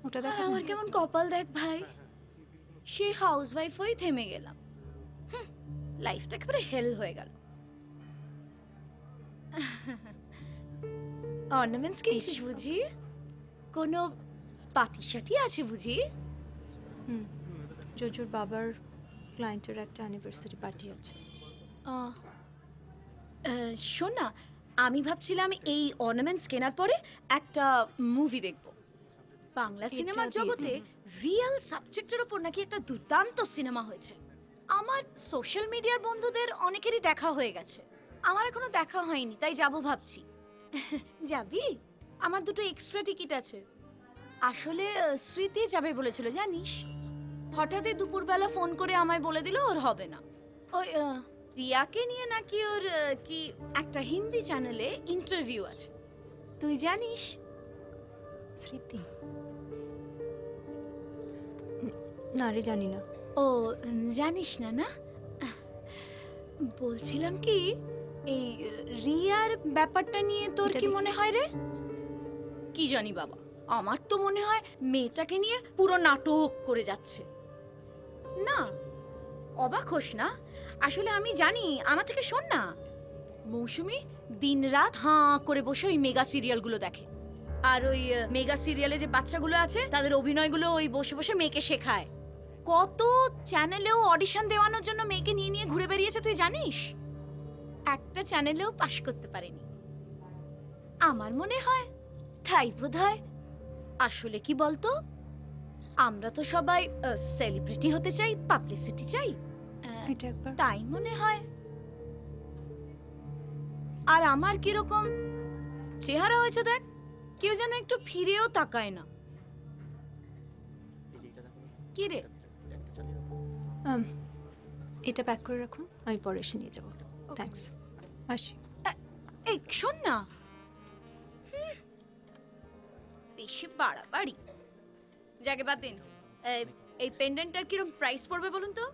ওটা আর আমার কেমন কপাল দেখ ভাই, সে হাউসওয়াইফ হয়ে থেমে গেলাম। লাইফটা একেবারে হেল হয়ে গেল। অর্নামেন্টস কিনছিস বুঝি? কোনো পার্টি সাটি আছে বুঝি? জোজোর বাবার ক্লায়েন্টের একটা অ্যানিভার্সারি পার্টি আছে। শোন না, আমি ভাবছিলাম এই অর্নামেন্টস কেনার পরে একটা মুভি দেখব। বাংলা সিনেমার জগতে রিয়েল সাবজেক্টের উপর নাকি একটা দুর্দান্ত সিনেমা হয়েছে। আমার সোশ্যাল মিডিয়ার বন্ধুদের অনেকেরই দেখা হয়ে গেছে, আমার এখনো দেখা হয়নি, তাই যাব ভাবছি। যাবি? আমার দুটো এক্সট্রা টিকিট আছে। আসলে স্মৃতি যাবে বলেছিল জানিস, হঠাৎই দুপুরবেলা ফোন করে আমায় বলে দিল ওর হবে না। ওই রিয়াকে নিয়ে নাকি ওর কি একটা হিন্দি চ্যানেলে ইন্টারভিউ আছে, তুই জানিস? স্মৃতি? না রে, জানি না। ও জানিস না? না বলছিলাম কি, এই রিয়ার ব্যাপারটা নিয়ে তোর কি মনে হয় রে? কি জানি বাবা, আমার তো মনে হয় মেয়েটাকে নিয়ে পুরো নাটক করে যাচ্ছে। না অবাক হোস না, আসলে আমি জানি। আমার থেকে শোন না, মৌসুমি দিনরাত হাঁ করে বসে ওই মেগা সিরিয়ালগুলো দেখে, আর ওই মেগা সিরিয়ালে যে বাচ্চাগুলো আছে তাদের অভিনয়গুলো ওই বসে বসে মেয়েকে শেখায়। কত চ্যানেলেও অডিশন দেওয়ানোর জন্য মেয়েকে নিয়ে নিয়ে ঘুরে বেরিয়েছে তুই জানিস? একটা চ্যানেলেও পাশ করতে পারেনি। আমার মনে হয় তাই বোধহয়। আসলে কি বলতো, আমরা তো সবাই সেলিব্রিটি হতে চাই, পাবলিসিটি চাই, তাই মনে হয়। আর আমার কিরকম চেহারা হয়েছে দেখ, কেউ যেন একটু ফিরেও তাকায় না। কি রে? এটা প্যাক করে রাখুন, আমি পরে এসে নিয়ে যাবো। থ্যাঙ্কস, আসি। এই শোন না, বেশি বাড়াবাড়ি। যাকে বাদ দিন, এই পেন্ডেন্টটার কিরকম প্রাইস পড়বে বলুন তো?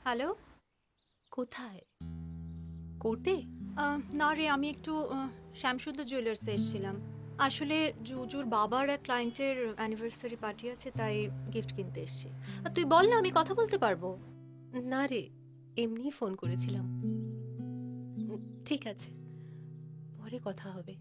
হ্যালো, কোথায়? কোর্টে? না রে, আমি একটু শ্যামসুন্দর জুয়েলার্সে এসেছিলাম। আসলে জুজুর বাবার এক ক্লায়েন্টের অ্যানিভার্সারি পার্টি আছে, তাই গিফট কিনতে এসেছি। আর তুই বল না, আমি কথা বলতে পারবো। না রে, এমনি ফোন করেছিলাম। ঠিক আছে, পরে কথা হবে।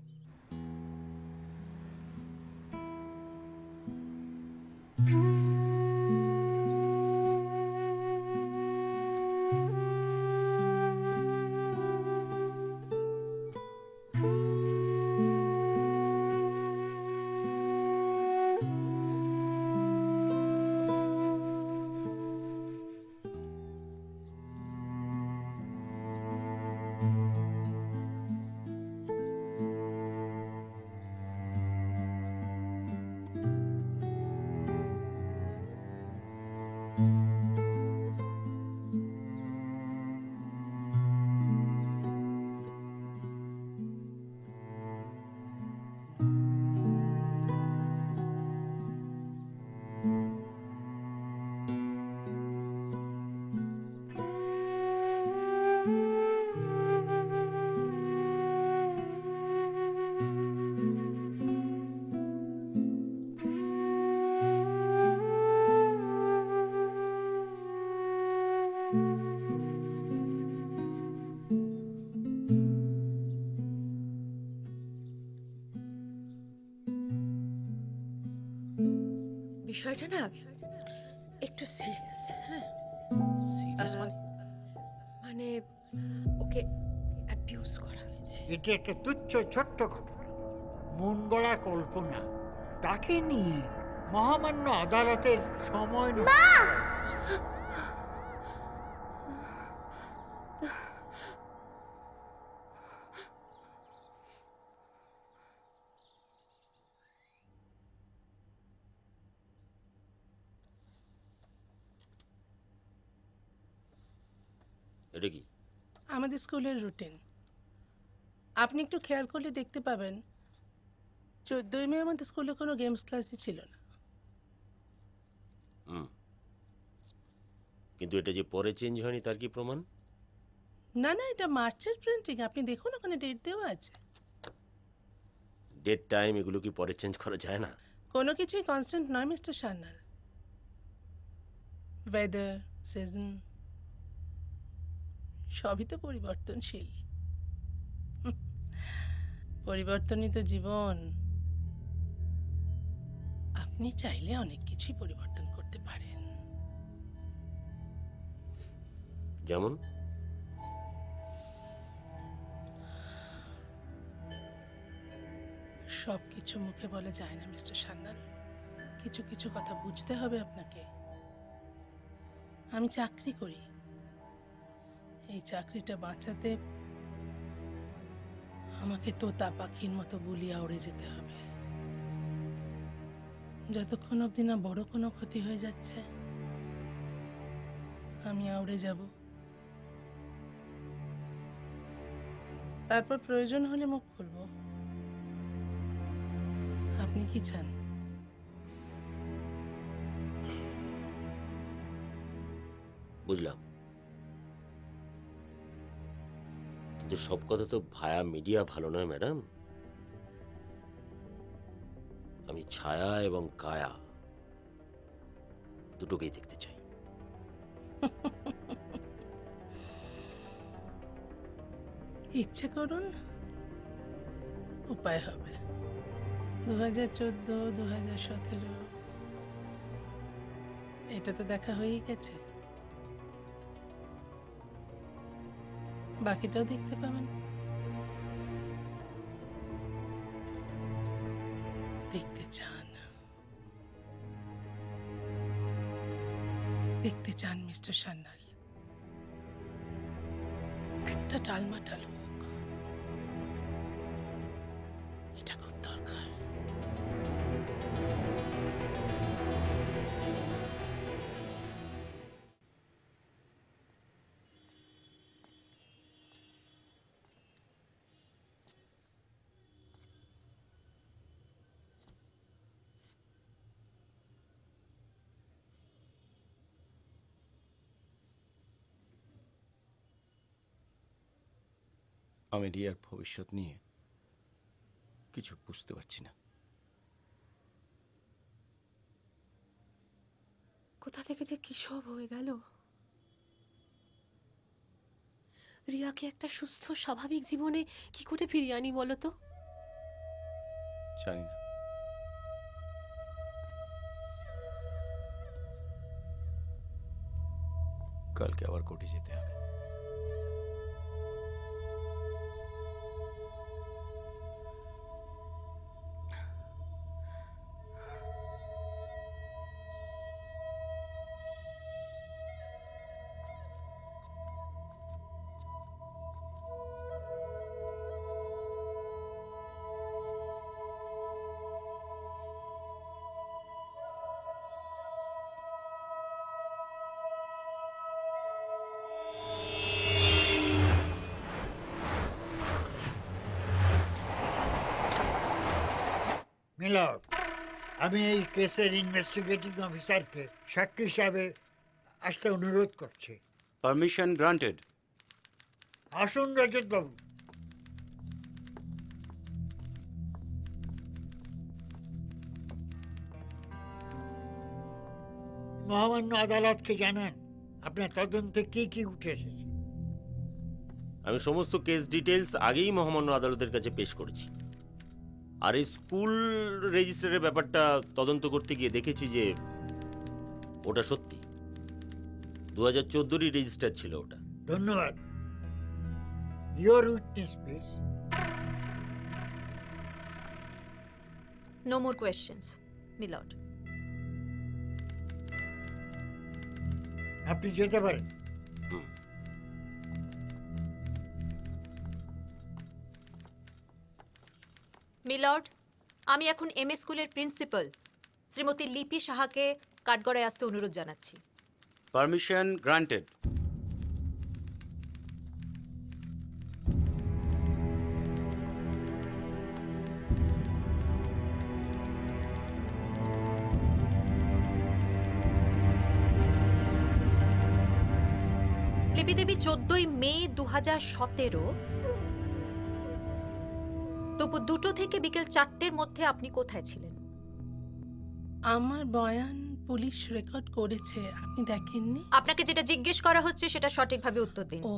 বিষয়টা না একটু সিরিয়াস। হ্যাঁ, মানে ওকে অ্যাবিউজ করা হয়েছে। এটা একটা তুচ্ছ ছোট্ট ঘটনা, মন গড়া কল্পনা। তাকে নিয়ে মহামান্য আদালতের সময় এটা কি? আমাদের স্কুলের রুটিন। আপনি একটু খেয়াল করলে দেখতে পাবেন 14ই মে আমাদের স্কুলে কোনো গেমস ক্লাসই ছিল না। কিন্তু এটা যে পরে চেঞ্জ হয়নি তার কি প্রমাণ? না না, এটা মার্চের প্রিন্টিং, আপনি দেখুন ওখানে ডেট দেওয়া আছে। ডেট টাইম এগুলো কি পরে চেঞ্জ করা যায় না? কোনো কিছুই কনস্ট্যান্ট নয় মিস্টার সান্যাল। ওয়েদার, সিজন সবই তো পরিবর্তনশীল। পরিবর্তনই তো জীবন। আপনি চাইলে অনেক কিছুই পরিবর্তন করতে পারেন। যেমন? সবকিছু মুখে বলা যায় না মিস্টার সান্যাল, কিছু কিছু কথা বুঝতে হবে আপনাকে। আমি চাকরি করি, এই চাকরিটা বাঁচাতে আমাকে তোতা পাখির মতো বুলিয়া উড়ে যেতে হবে। যতক্ষণ অবধি না বড় কোনো ক্ষতি হয়ে যাচ্ছে আমি আউড়ে যাব। তারপর প্রয়োজন হলে মুখ খুলব। আপনি কি চান? বুঝলাম, কিন্তু সব কথা তো ভায়া মিডিয়া ভালো নয় ম্যাডাম। আমি ছায়া এবং কায়া দুটোকেই দেখতে চাই। ইচ্ছে করুন, উপায় হবে। 2014, 2017 এটা তো দেখা হয়েই গেছে, বাকিটাও দেখতে পাবেন। দেখতে চান? দেখতে চান মিস্টার সান্যাল একটা টালমাটাল হোক? এটা খুব দরকার। আমি রিয়ার ভবিষ্যৎ নিয়ে কিছু বুঝতে পারছি না। কোথা থেকে যে কি সব হয়ে গেল। রিয়াকে একটা সুস্থ স্বাভাবিক জীবনে কি করে ফিরিয়ে আনি বলো তো? জানি না। কালকে আবার কোর্টে যেতে হবে। মিলর, আমি এই কেসের ইনভেস্টিগেটিং অফিসারকে সাক্ষী হিসাবে আসতে অনুরোধ করছি। Permission granted. আসুন রজত বাবু। মহামান্য আদালতকে জানান আপনার তদন্তে কি কি উঠে এসেছে। আমি সমস্ত কেস ডিটেলস আগেই মহামান্য আদালতের কাছে পেশ করেছি। আর এই স্কুল রেজিস্ট্রারের ব্যাপারটা তদন্ত করতে গিয়ে দেখেছি যে ওটা সত্যি। 2014-ই রেজিস্টার ছিল ওটা। ধন্যবাদ। Your witness please. No more questions milord. আপনি যেতে পারেন। মিলর্ড, আমি এখন এমএ স্কুলের প্রিন্সিপাল শ্রীমতী লিপি সাহাকে কাঠগড়ায় আসতে অনুরোধ জানাচ্ছি। Permission granted. লিপি দেবী 14ই মে 2017 দুপুর 2টো থেকে বিকেল 4টের মধ্যে আপনি কোথায় ছিলেন? আমার বয়ান পুলিশ রেকর্ড করেছে, আপনি দেখেননি? আপনাকে যেটা জিজ্ঞেস করা হচ্ছে সেটা সঠিকভাবে উত্তর দিন। ও,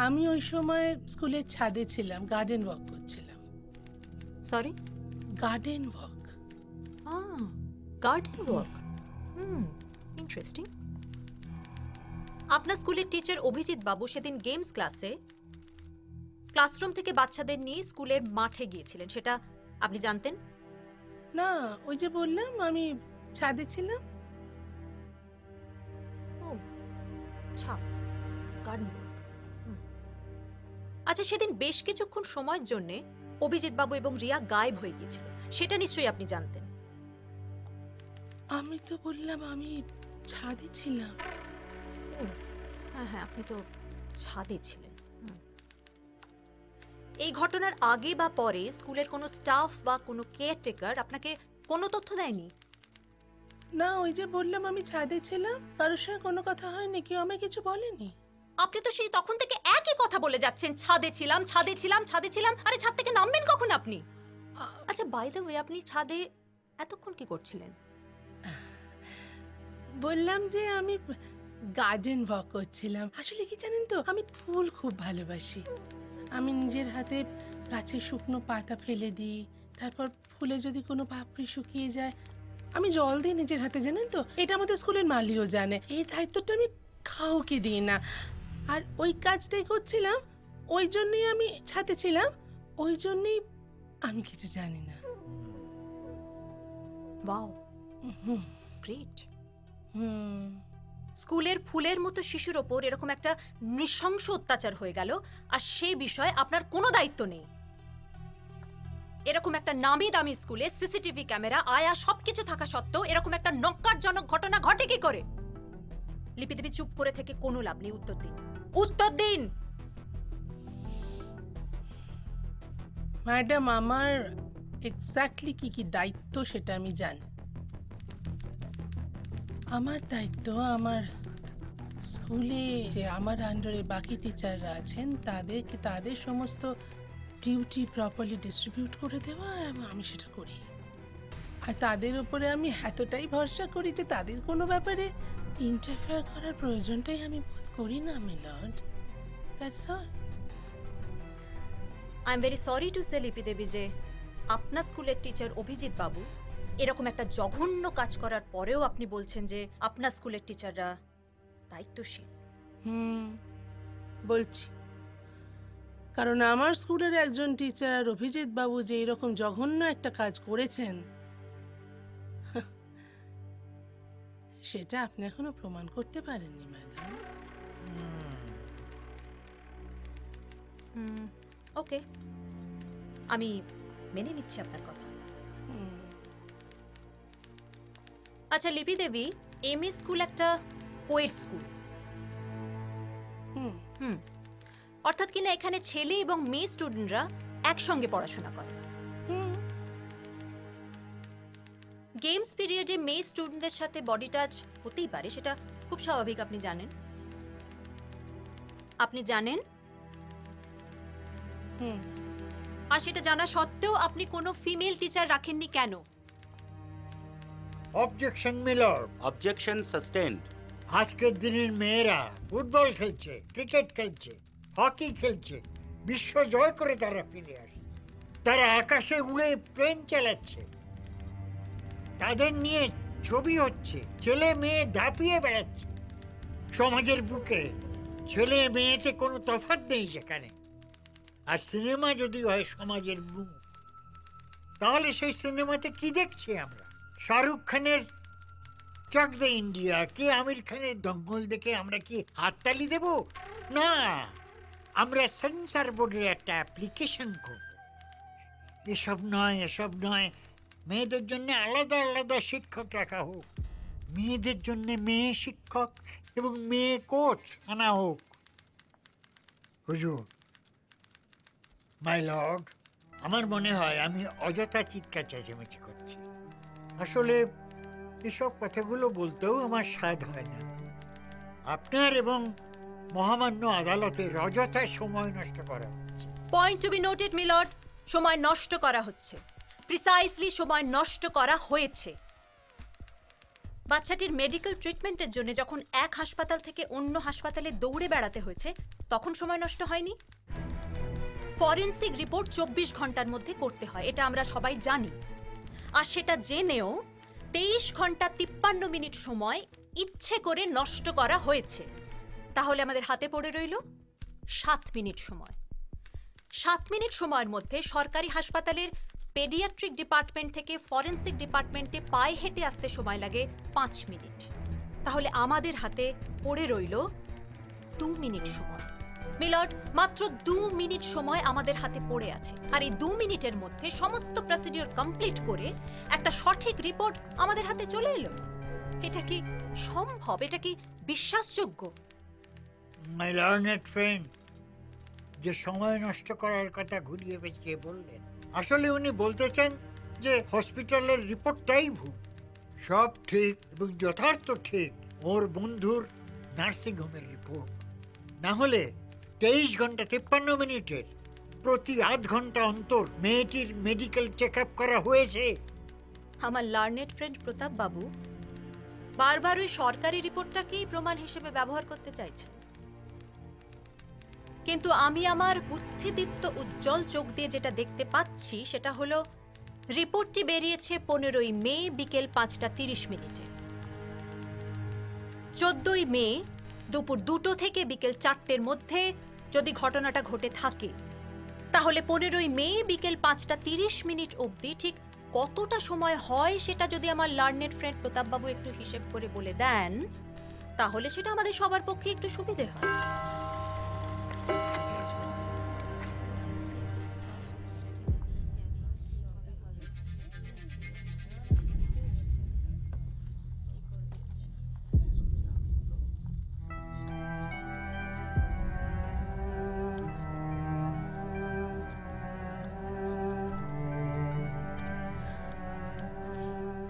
আমি ওই সময় স্কুলের ছাদে ছিলাম, গার্ডেন ওয়াক করছিলাম। Sorry? Garden walk. Garden walk, interesting. আপনার স্কুলের টিচার অভিজিৎ বাবু সেদিন গেমস ক্লাসে ক্লাসরুম থেকে বাচ্চাদের নিয়ে স্কুলের মাঠে গিয়েছিলেন, সেটা আপনি জানতেন? না, ওই যে বললাম আমি ছাদে ছিলাম। ও ছাদ, গার্ডেন ওয়াক। আচ্ছা, সেদিন বেশ কিছুক্ষণ সময়ের জন্য অভিজিৎ বাবু এবং রিয়া গায়েব হয়ে গিয়েছিল, সেটা নিশ্চয়ই আপনি জানতেন। আমি তো বললাম আমি ছাদে ছিলাম। হ্যাঁ হ্যাঁ, আপনি তো ছাদে ছিলেন। এই ঘটনার আগে বা পরে স্কুলের কোনো স্টাফ বা কোনো কেয়ারটেকার আপনাকে কোনো তথ্য দেয়নি? না, ওই যে বললাম আমি ছাদে ছিলাম, কারোর সঙ্গে কোনো কথা হয়নি, কেউ আমায় কিছু বলেনি। আপনি তো সেই তখন থেকে একই কথা বলে যাচ্ছেন, ছাদে ছিলাম, ছাদে ছিলাম, ছাদে ছিলাম। আরে ছাদ থেকে নামবেন কখন আপনি? আচ্ছা, বাই দ্য ওয়ে, আপনি ছাদে এতক্ষণ কি করছিলেন? বললাম যে আমি গার্ডেন ওয়াক করছিলাম। আসলে কি জানেন তো, আমি ফুল খুব ভালোবাসি। আমি নিজের হাতে গাছের শুকনো পাতা ফেলে দিই, তারপর ফুলে যদি কোনো পাপড়ি শুকিয়ে যায় আমি জল দিই নিজের হাতে, জানেন তো। এটা আমাদের স্কুলের মালিও জানে, এই দায়িত্বটা আমি কাউকে দিই না। আর ওই কাজটাই করছিলাম, ওই জন্যই আমি ছাদে ছিলাম, ওই জন্যই আমি কিছু জানি না। Wow, great. স্কুলের ফুলের মতো শিশুর ওপর এরকম একটা নৃশংস অত্যাচার হয়ে গেল, আর সেই বিষয়ে আপনার কোনো দায়িত্ব নেই। এরকম একটা নামি দামি স্কুলে সিসিটিভি ক্যামেরা, আয়া সবকিছু থাকা সত্ত্বেও এরকম একটা নক্কারজনক ঘটনা ঘটে কি করে? লিপি দেবী, চুপ করে থেকে কোনো লাভ নেই, উত্তর দিন, উত্তর দিন। ম্যাডাম, আমার এক্স্যাক্টলি কি কি দায়িত্ব সেটা আমি জানি। আমার দায়িত্ব, আমার স্কুলে যে আমার আন্ডারে বাকি টিচাররা আছেন তাদেরকে তাদের সমস্ত ডিউটি প্রপারলি ডিস্ট্রিবিউট করে দেওয়া, এবং আমি সেটা করি। আর তাদের উপরে আমি এতটাই ভরসা করি যে তাদের কোনো ব্যাপারে ইন্টারফেয়ার করার প্রয়োজনটাই আমি বোধ করি না, milord. That's all. I am very sorry to say লিপি দেবী যে আপনার স্কুলের টিচার অভিজিৎ বাবু এরকম একটা জঘন্য কাজ করার পরেও আপনি বলছেন যে আপনার স্কুলের টিচাররা দায়িত্বশীল। বলছি, কারণ আমার স্কুলের একজন টিচার অভিজিৎ বাবু যে এরকম জঘন্য একটা কাজ করেছেন সেটা আপনি এখনো প্রমাণ করতে পারেননি, ম্যাডাম। ওকে, আমি মেনে নিচ্ছি আপনার কথা। আচ্ছা লিপি দেবী, এমএ স্কুল একটা কোয়েড স্কুল, অর্থাৎ কিনা এখানে ছেলে এবং মেয়ে স্টুডেন্টরা একসঙ্গে পড়াশোনা করে। গেমস পিরিয়ডে মেয়ে স্টুডেন্টদের সাথে বডি টাচ হতেই পারে, সেটা খুব স্বাভাবিক, আপনি জানেন। আপনি জানেন, আর সেটা জানা সত্ত্বেও আপনি কোনো ফিমেল টিচার রাখেননি কেন? Objection milord. Objection sustained. আজকের দিনের মেয়েরা ফুটবল খেলছে, ক্রিকেট খেলছে, হকি খেলছে, বিশ্ব জয় করে তারা ফিরে আসে। তারা আকাশে উড়ে প্লেন চালাচ্ছে। তাদের নিয়ে ছবি হচ্ছে, ছেলে মেয়ে দাপিয়ে বেড়াচ্ছে সমাজের বুকে। ছেলে মেয়েতে কোনো তফাৎ নেই সেখানে। আর সিনেমা যদি হয় সমাজের মুখ, তাহলে সেই সিনেমাতে কি দেখছি আমরা? শাহরুখ খানের চক দে ইন্ডিয়া কি আমির খানের দঙ্গল দেখে আমরা কি হাততালি দেব? না, আমরা সেন্সর বোর্ডের একটা অ্যাপ্লিকেশন করব। এসব নয়, এসব নয়, মেয়েদের জন্য আলাদা আলাদা শিক্ষক রাখা হোক, মেয়েদের জন্য মেয়ে শিক্ষক এবং মেয়ে কোচ আনা হোক। হুজুর, মাই লর্ড, আমার মনে হয় আমি অযথা চিৎকার চেঁচামেচি করছি। আসলে এসব কথাগুলো বলতেও আমার স্বাদ হয় না। আপনার এবং মহামান্য আদালতের অযথা সময় নষ্ট করা হচ্ছে। Point to be noted milord, সময় নষ্ট করা হচ্ছে, প্রিসাইসলি সময় নষ্ট করা হয়েছে। বাচ্চাটির মেডিকেল ট্রিটমেন্টের জন্য যখন এক হাসপাতাল থেকে অন্য হাসপাতালে দৌড়ে বেড়াতে হয়েছে, তখন সময় নষ্ট হয়নি। ফরেনসিক রিপোর্ট 24 ঘন্টার মধ্যে করতে হয়, এটা আমরা সবাই জানি। আর সেটা জেনেও 23 ঘন্টা 53 মিনিট সময় ইচ্ছে করে নষ্ট করা হয়েছে। তাহলে আমাদের হাতে পড়ে রইল 7 মিনিট সময়। 7 মিনিট সময়ের মধ্যে সরকারি হাসপাতালের পেডিয়াট্রিক ডিপার্টমেন্ট থেকে ফরেনসিক ডিপার্টমেন্টে পায়ে হেঁটে আসতে সময় লাগে 5 মিনিট। তাহলে আমাদের হাতে পড়ে রইল 2 মিনিট সময়। মিলর্ড, মাত্র 2 মিনিট সময় আমাদের হাতে পড়ে আছে। আর এই 2 মিনিটের মধ্যে সমস্ত প্রসিডিওর কমপ্লিট করে একটা সঠিক রিপোর্ট আমাদের হাতে চলে এলো। এটা কি সম্ভব? এটা কি বিশ্বাসযোগ্য? মাই লার্নেড ফ্রেন্ড, যে সময় নষ্ট করার কথা ঘুরিয়ে পেঁচিয়ে বললেন, আসলে উনি বলতে চান যে হসপিটালের রিপোর্টটাই ভুল। সব ঠিক এবং যথার্থ ঠিক ওর বন্ধুর নার্সিং হোমের রিপোর্ট। না হলে 23 ঘন্টা 53 মিনিটের প্রতি আধ ঘন্টা অন্তর মেয়েটির মেডিকেল চেক আপ করা হয়েছে। আমার লার্নেড ফ্রেন্ড প্রতাপ বাবু বারবার ওই সরকারি রিপোর্টটাকেই প্রমাণ হিসেবে ব্যবহার করতে চাইছে। কিন্তু আমি আমার বুদ্ধিদীপ্ত উজ্জ্বল চোখ দিয়ে যেটা দেখতে পাচ্ছি সেটা হলো রিপোর্টটি বেরিয়েছে 15ই মে বিকেল 5টা 30 মিনিটে। 14ই মে দুপুর 2টো থেকে বিকেল 4টের মধ্যে যদি ঘটনাটা ঘটে থাকে, তাহলে 15ই মে বিকেল 5টা 30 মিনিট অবধি ঠিক কতটা সময় হয় সেটা যদি আমার লার্নেড ফ্রেন্ড প্রতাপবাবু একটু হিসেব করে বলে দেন, তাহলে সেটা আমাদের সবার পক্ষে একটু সুবিধে হয়।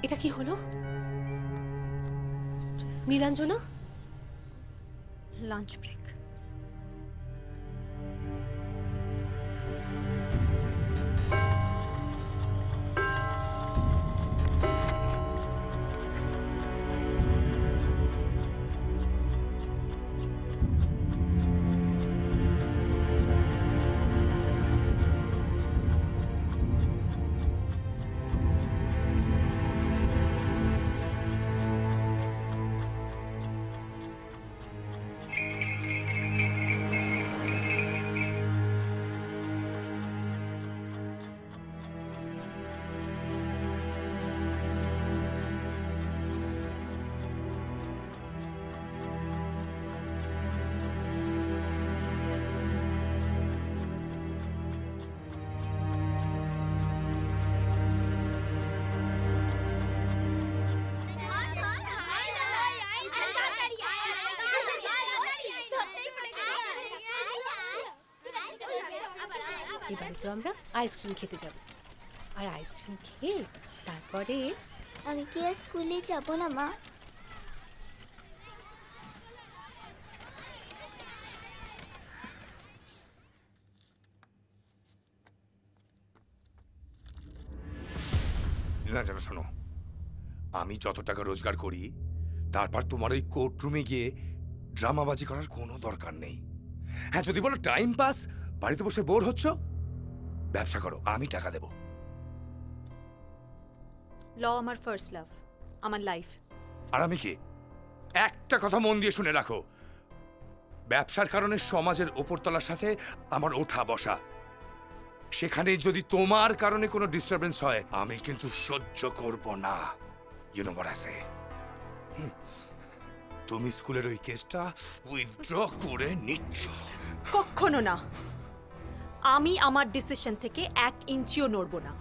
এটা কি হলো? Nilanjana, lunch break. এবারে তো আমরা আইসক্রিম খেতে যাব, আর আইসক্রিম খেয়ে তারপরে আমি কি আর স্কুলে যাব না মা? না জানো, শোনো, আমি যত টাকা রোজগার করি তারপর তোমার ওই কোর্টরুমে গিয়ে ড্রামাবাজি করার কোনো দরকার নেই। হ্যাঁ, যদি বলো টাইম পাস, বাড়িতে বসে বোর হচ্ছ, ব্যবসা করো, আমি টাকা দেব। ল আমার ফার্স্ট লাভ, আমার লাইফ। আর আমি কি? একটা কথা মন দিয়ে শুনে রাখো, ব্যবসার কারণে সমাজের ওপরতলার সাথে আমার ওঠা বসা, সেখানে যদি তোমার কারণে কোনো ডিস্টারবেন্স হয় আমি কিন্তু সহ্য করব না। You know what I say? তুমি স্কুলের ওই কেসটা উইথড্র করে নিচ্ছ? কখনো না। আমি আমার ডিসিশন থেকে 1 ইঞ্চিও নড়ব না।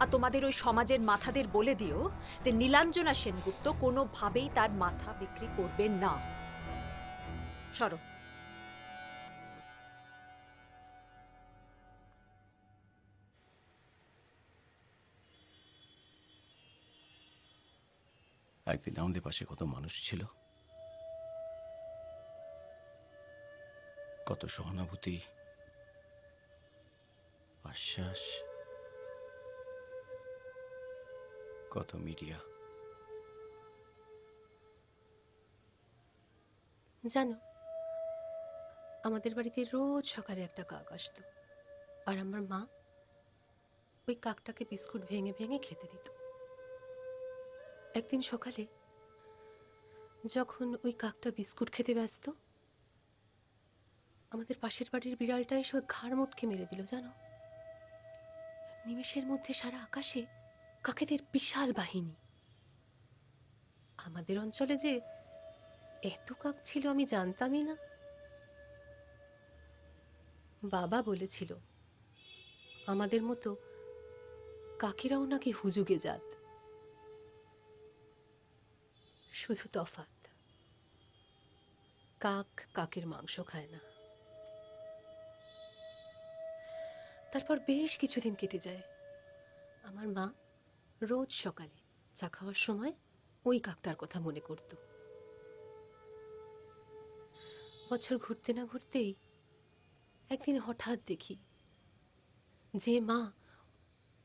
আর তোমাদের ওই সমাজের মাথাদের বলে দিও যে নীলাঞ্জনা সেনগুপ্ত কোনোভাবেই তার মাথা বিক্রি করবে না। সরো। একদিন আমাদের পাশে কত মানুষ ছিল, কত সহানুভূতি, আশ্বাস, কত মিডিয়া। জানো, আমাদের বাড়িতে রোজ সকালে একটা কাক আসতো, আর আমার মা ওই কাকটাকে বিস্কুট ভেঙে ভেঙে খেতে দিত। একদিন সকালে যখন ওই কাকটা বিস্কুট খেতে ব্যস্ত, আমাদের পাশের বাড়ির বিড়ালটা এসে ঘাড় মুটকে মেরে দিল। জানো, নিমেষের মধ্যে সারা আকাশে কাকেদের বিশাল বাহিনী। আমাদের অঞ্চলে যে এত কাক ছিল আমি জানতামই না। বাবা বলেছিল আমাদের মতো কাকেরাও নাকি হুজুগে জাত, শুধু তফাৎ কাক কাকের মাংস খায় না। তারপর বেশ কিছুদিন কেটে যায়। আমার মা রোজ সকালে চা খাওয়ার সময় ওই কাকটার কথা মনে করত। বছর ঘুরতে না ঘুরতেই একদিন হঠাৎ দেখি যে মা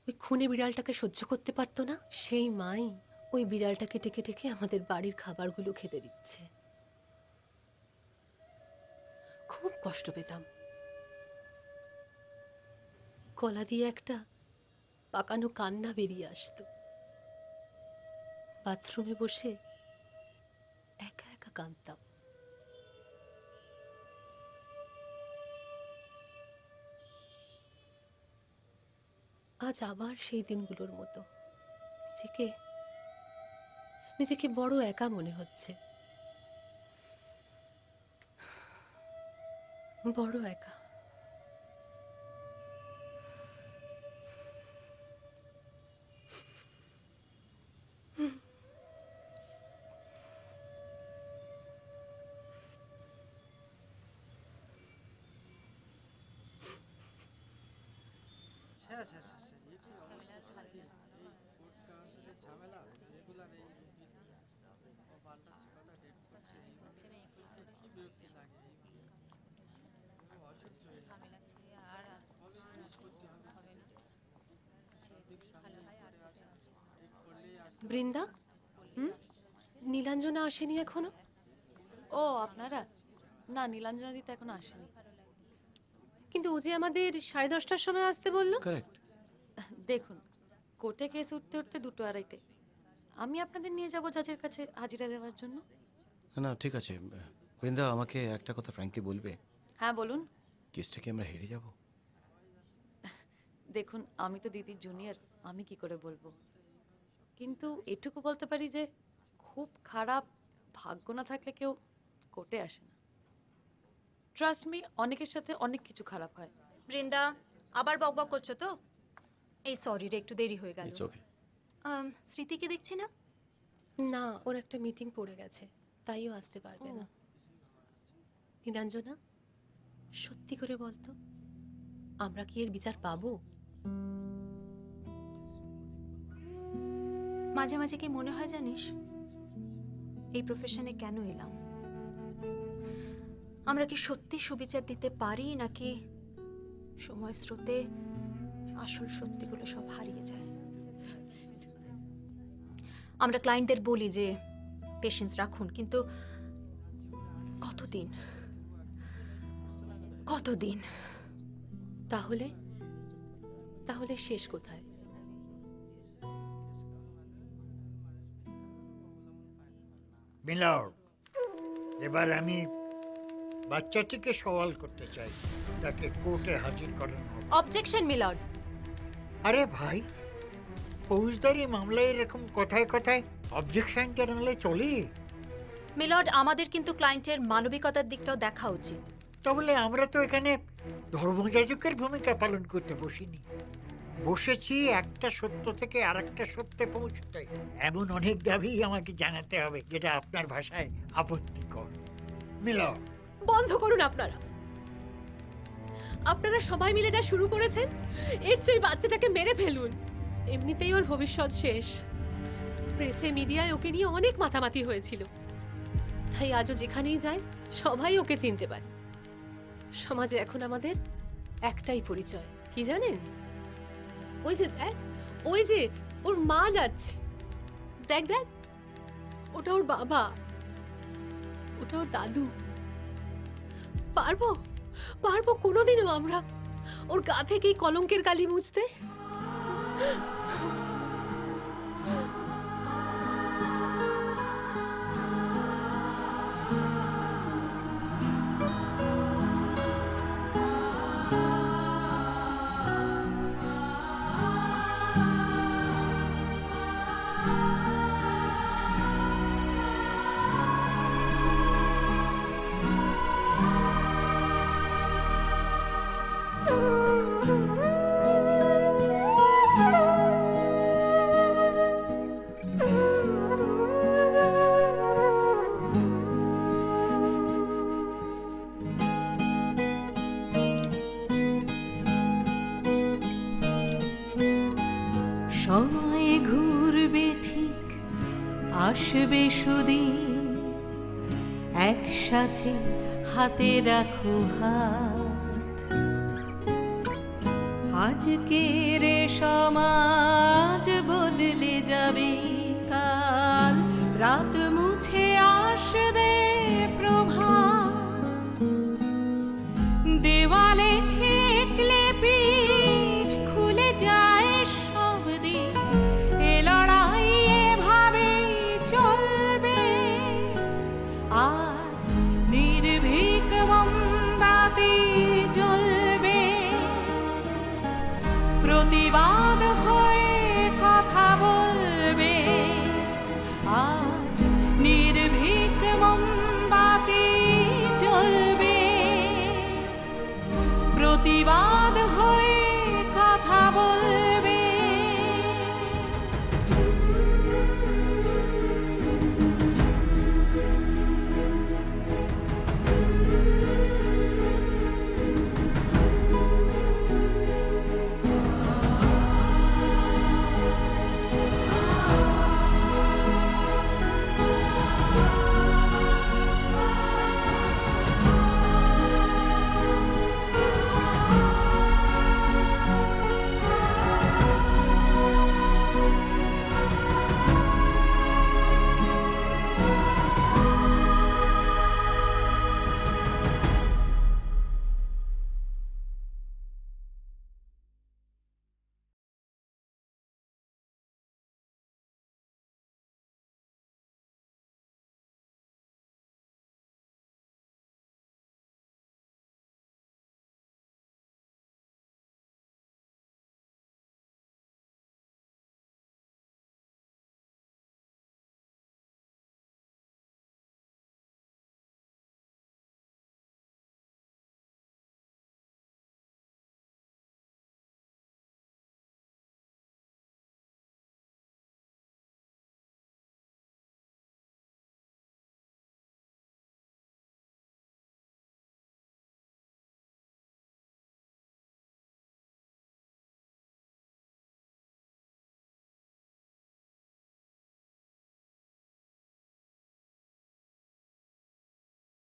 ওই খুনে বিড়ালটাকে সহ্য করতে পারতো না, সেই মাই ওই বিড়ালটাকে ডেকে ডেকে আমাদের বাড়ির খাবারগুলো খেতে দিচ্ছে। খুব কষ্ট পেতাম। গলা দিয়ে একটা পাকানো কান্না বেরিয়ে আসতো। বাথরুমে বসে একা একা কাঁদতাম। আজ আবার সেই দিনগুলোর মতো নিজেকে বড় একা মনে হচ্ছে, বড় একা। বৃন্দা, নীলাঞ্জনা আসেনি এখনো? ও আপনারা? না, নীলাঞ্জনা দিতে এখনো আসেনি। কিন্তু ও যে আমাদের 10:30টার সময় আসতে বললো। দেখুন, কোর্টে কেস উঠতে উঠতে 2টো 2:30। আমি আপনাদের নিয়ে যাব জাজের কাছে হাজিরা দেওয়ার জন্য। না ঠিক আছে বৃন্দা, আমাকে একটা কথা ফ্র্যাঙ্কলি বলবে? হ্যাঁ বলুন। কেসটা কি আমরা হেরে যাব? দেখুন, আমি তো দিদির জুনিয়র, আমি কি করে বলবো, কিন্তু এটুকু বলতে পারি যে খুব খারাপ ভাগ্য না থাকলে কেউ কোর্টে আসে না। ট্রাস্ট মি, অনেকের সাথে অনেক কিছু খারাপ হয়। বৃন্দা, আবার বকবক করছো তো? এই সরি রে, একটু দেরি হয়ে গেল। স্মৃতিকে দেখছি না। না, ওর একটা মিটিং পড়ে গেছে, তাইও আসতে পারবে না। নীলাঞ্জনা, সত্যি করে বলতো, আমরা কি এর বিচার পাবো? মাঝে মাঝে কি মনে হয় জানিস, এই প্রফেশনে কেন এলাম? আমরা কি সত্যি সুবিচার দিতে পারি, নাকি সময় স্রোতে আসল সত্যিগুলো সব হারিয়ে যায়? আমরা ক্লায়েন্টদের বলি যে পেশেন্স রাখুন, কিন্তু কতদিন কতদিন? তাহলে শেষ কোথায়? মিলর্ড, এবার আমি বাচ্চাটিকে সওয়াল করতে চাই, তাকে কোর্টে হাজির করানো হবে। Objection milord. আরে ভাই, ফৌজদারি মামলায় এরকম কথায় কথায় অবজেকশন জানালে চলে? মিলর্ড, আমাদের কিন্তু ক্লায়েন্টের মানবিকতার দিকটাও দেখা উচিত। তাহলে আমরা তো এখানে ধর্মযাজকের ভূমিকা পালন করতে বসিনি, বসেছি একটা সত্য থেকে আর একটা সত্যে পৌঁছতে। এমন অনেক দাবি আমাকে জানাতে হবে যেটা আপনার ভাষায় আপত্তিকর। মিলর্ড, বন্ধ করুন আপনারা। আপনারা সবাই মিলে যা শুরু করেছেন, এর চেয়ে বাচ্চাটাকে মেরে ফেলুন। এমনিতেই ওর ভবিষ্যৎ শেষ। প্রেসে মিডিয়ায় ওকে নিয়ে অনেক মাতামাতি হয়েছিল, তাই আজও যেখানেই যায় সবাই ওকে চিনতে পারে। সমাজে এখন আমাদের একটাই পরিচয়, কি জানেন? ওই যে দেখ, ওই যে ওর মা যাচ্ছে, দেখ দেখ, ওটা ওর বাবা, ওটা ওর দাদু। পারবো পারবো কোনোদিনও আমরা ওর গা থেকে এই কলঙ্কের কালি মুছতে? সময় ঘুরবে ঠিক, আসবে সুদিন, একসাথে হাতে রাখো হাত। আজকের সমাজ বদলে যাবে কাল, রাত মুছে আসবে প্রভাত। দেওয়ালে ঠেকলে পিঠ খুলে যায় সব দিক, এ লড়াই এভাবেই চলবে। আজ নির্ভীক মোমবাতি জ্বলবে, প্রতিবাদ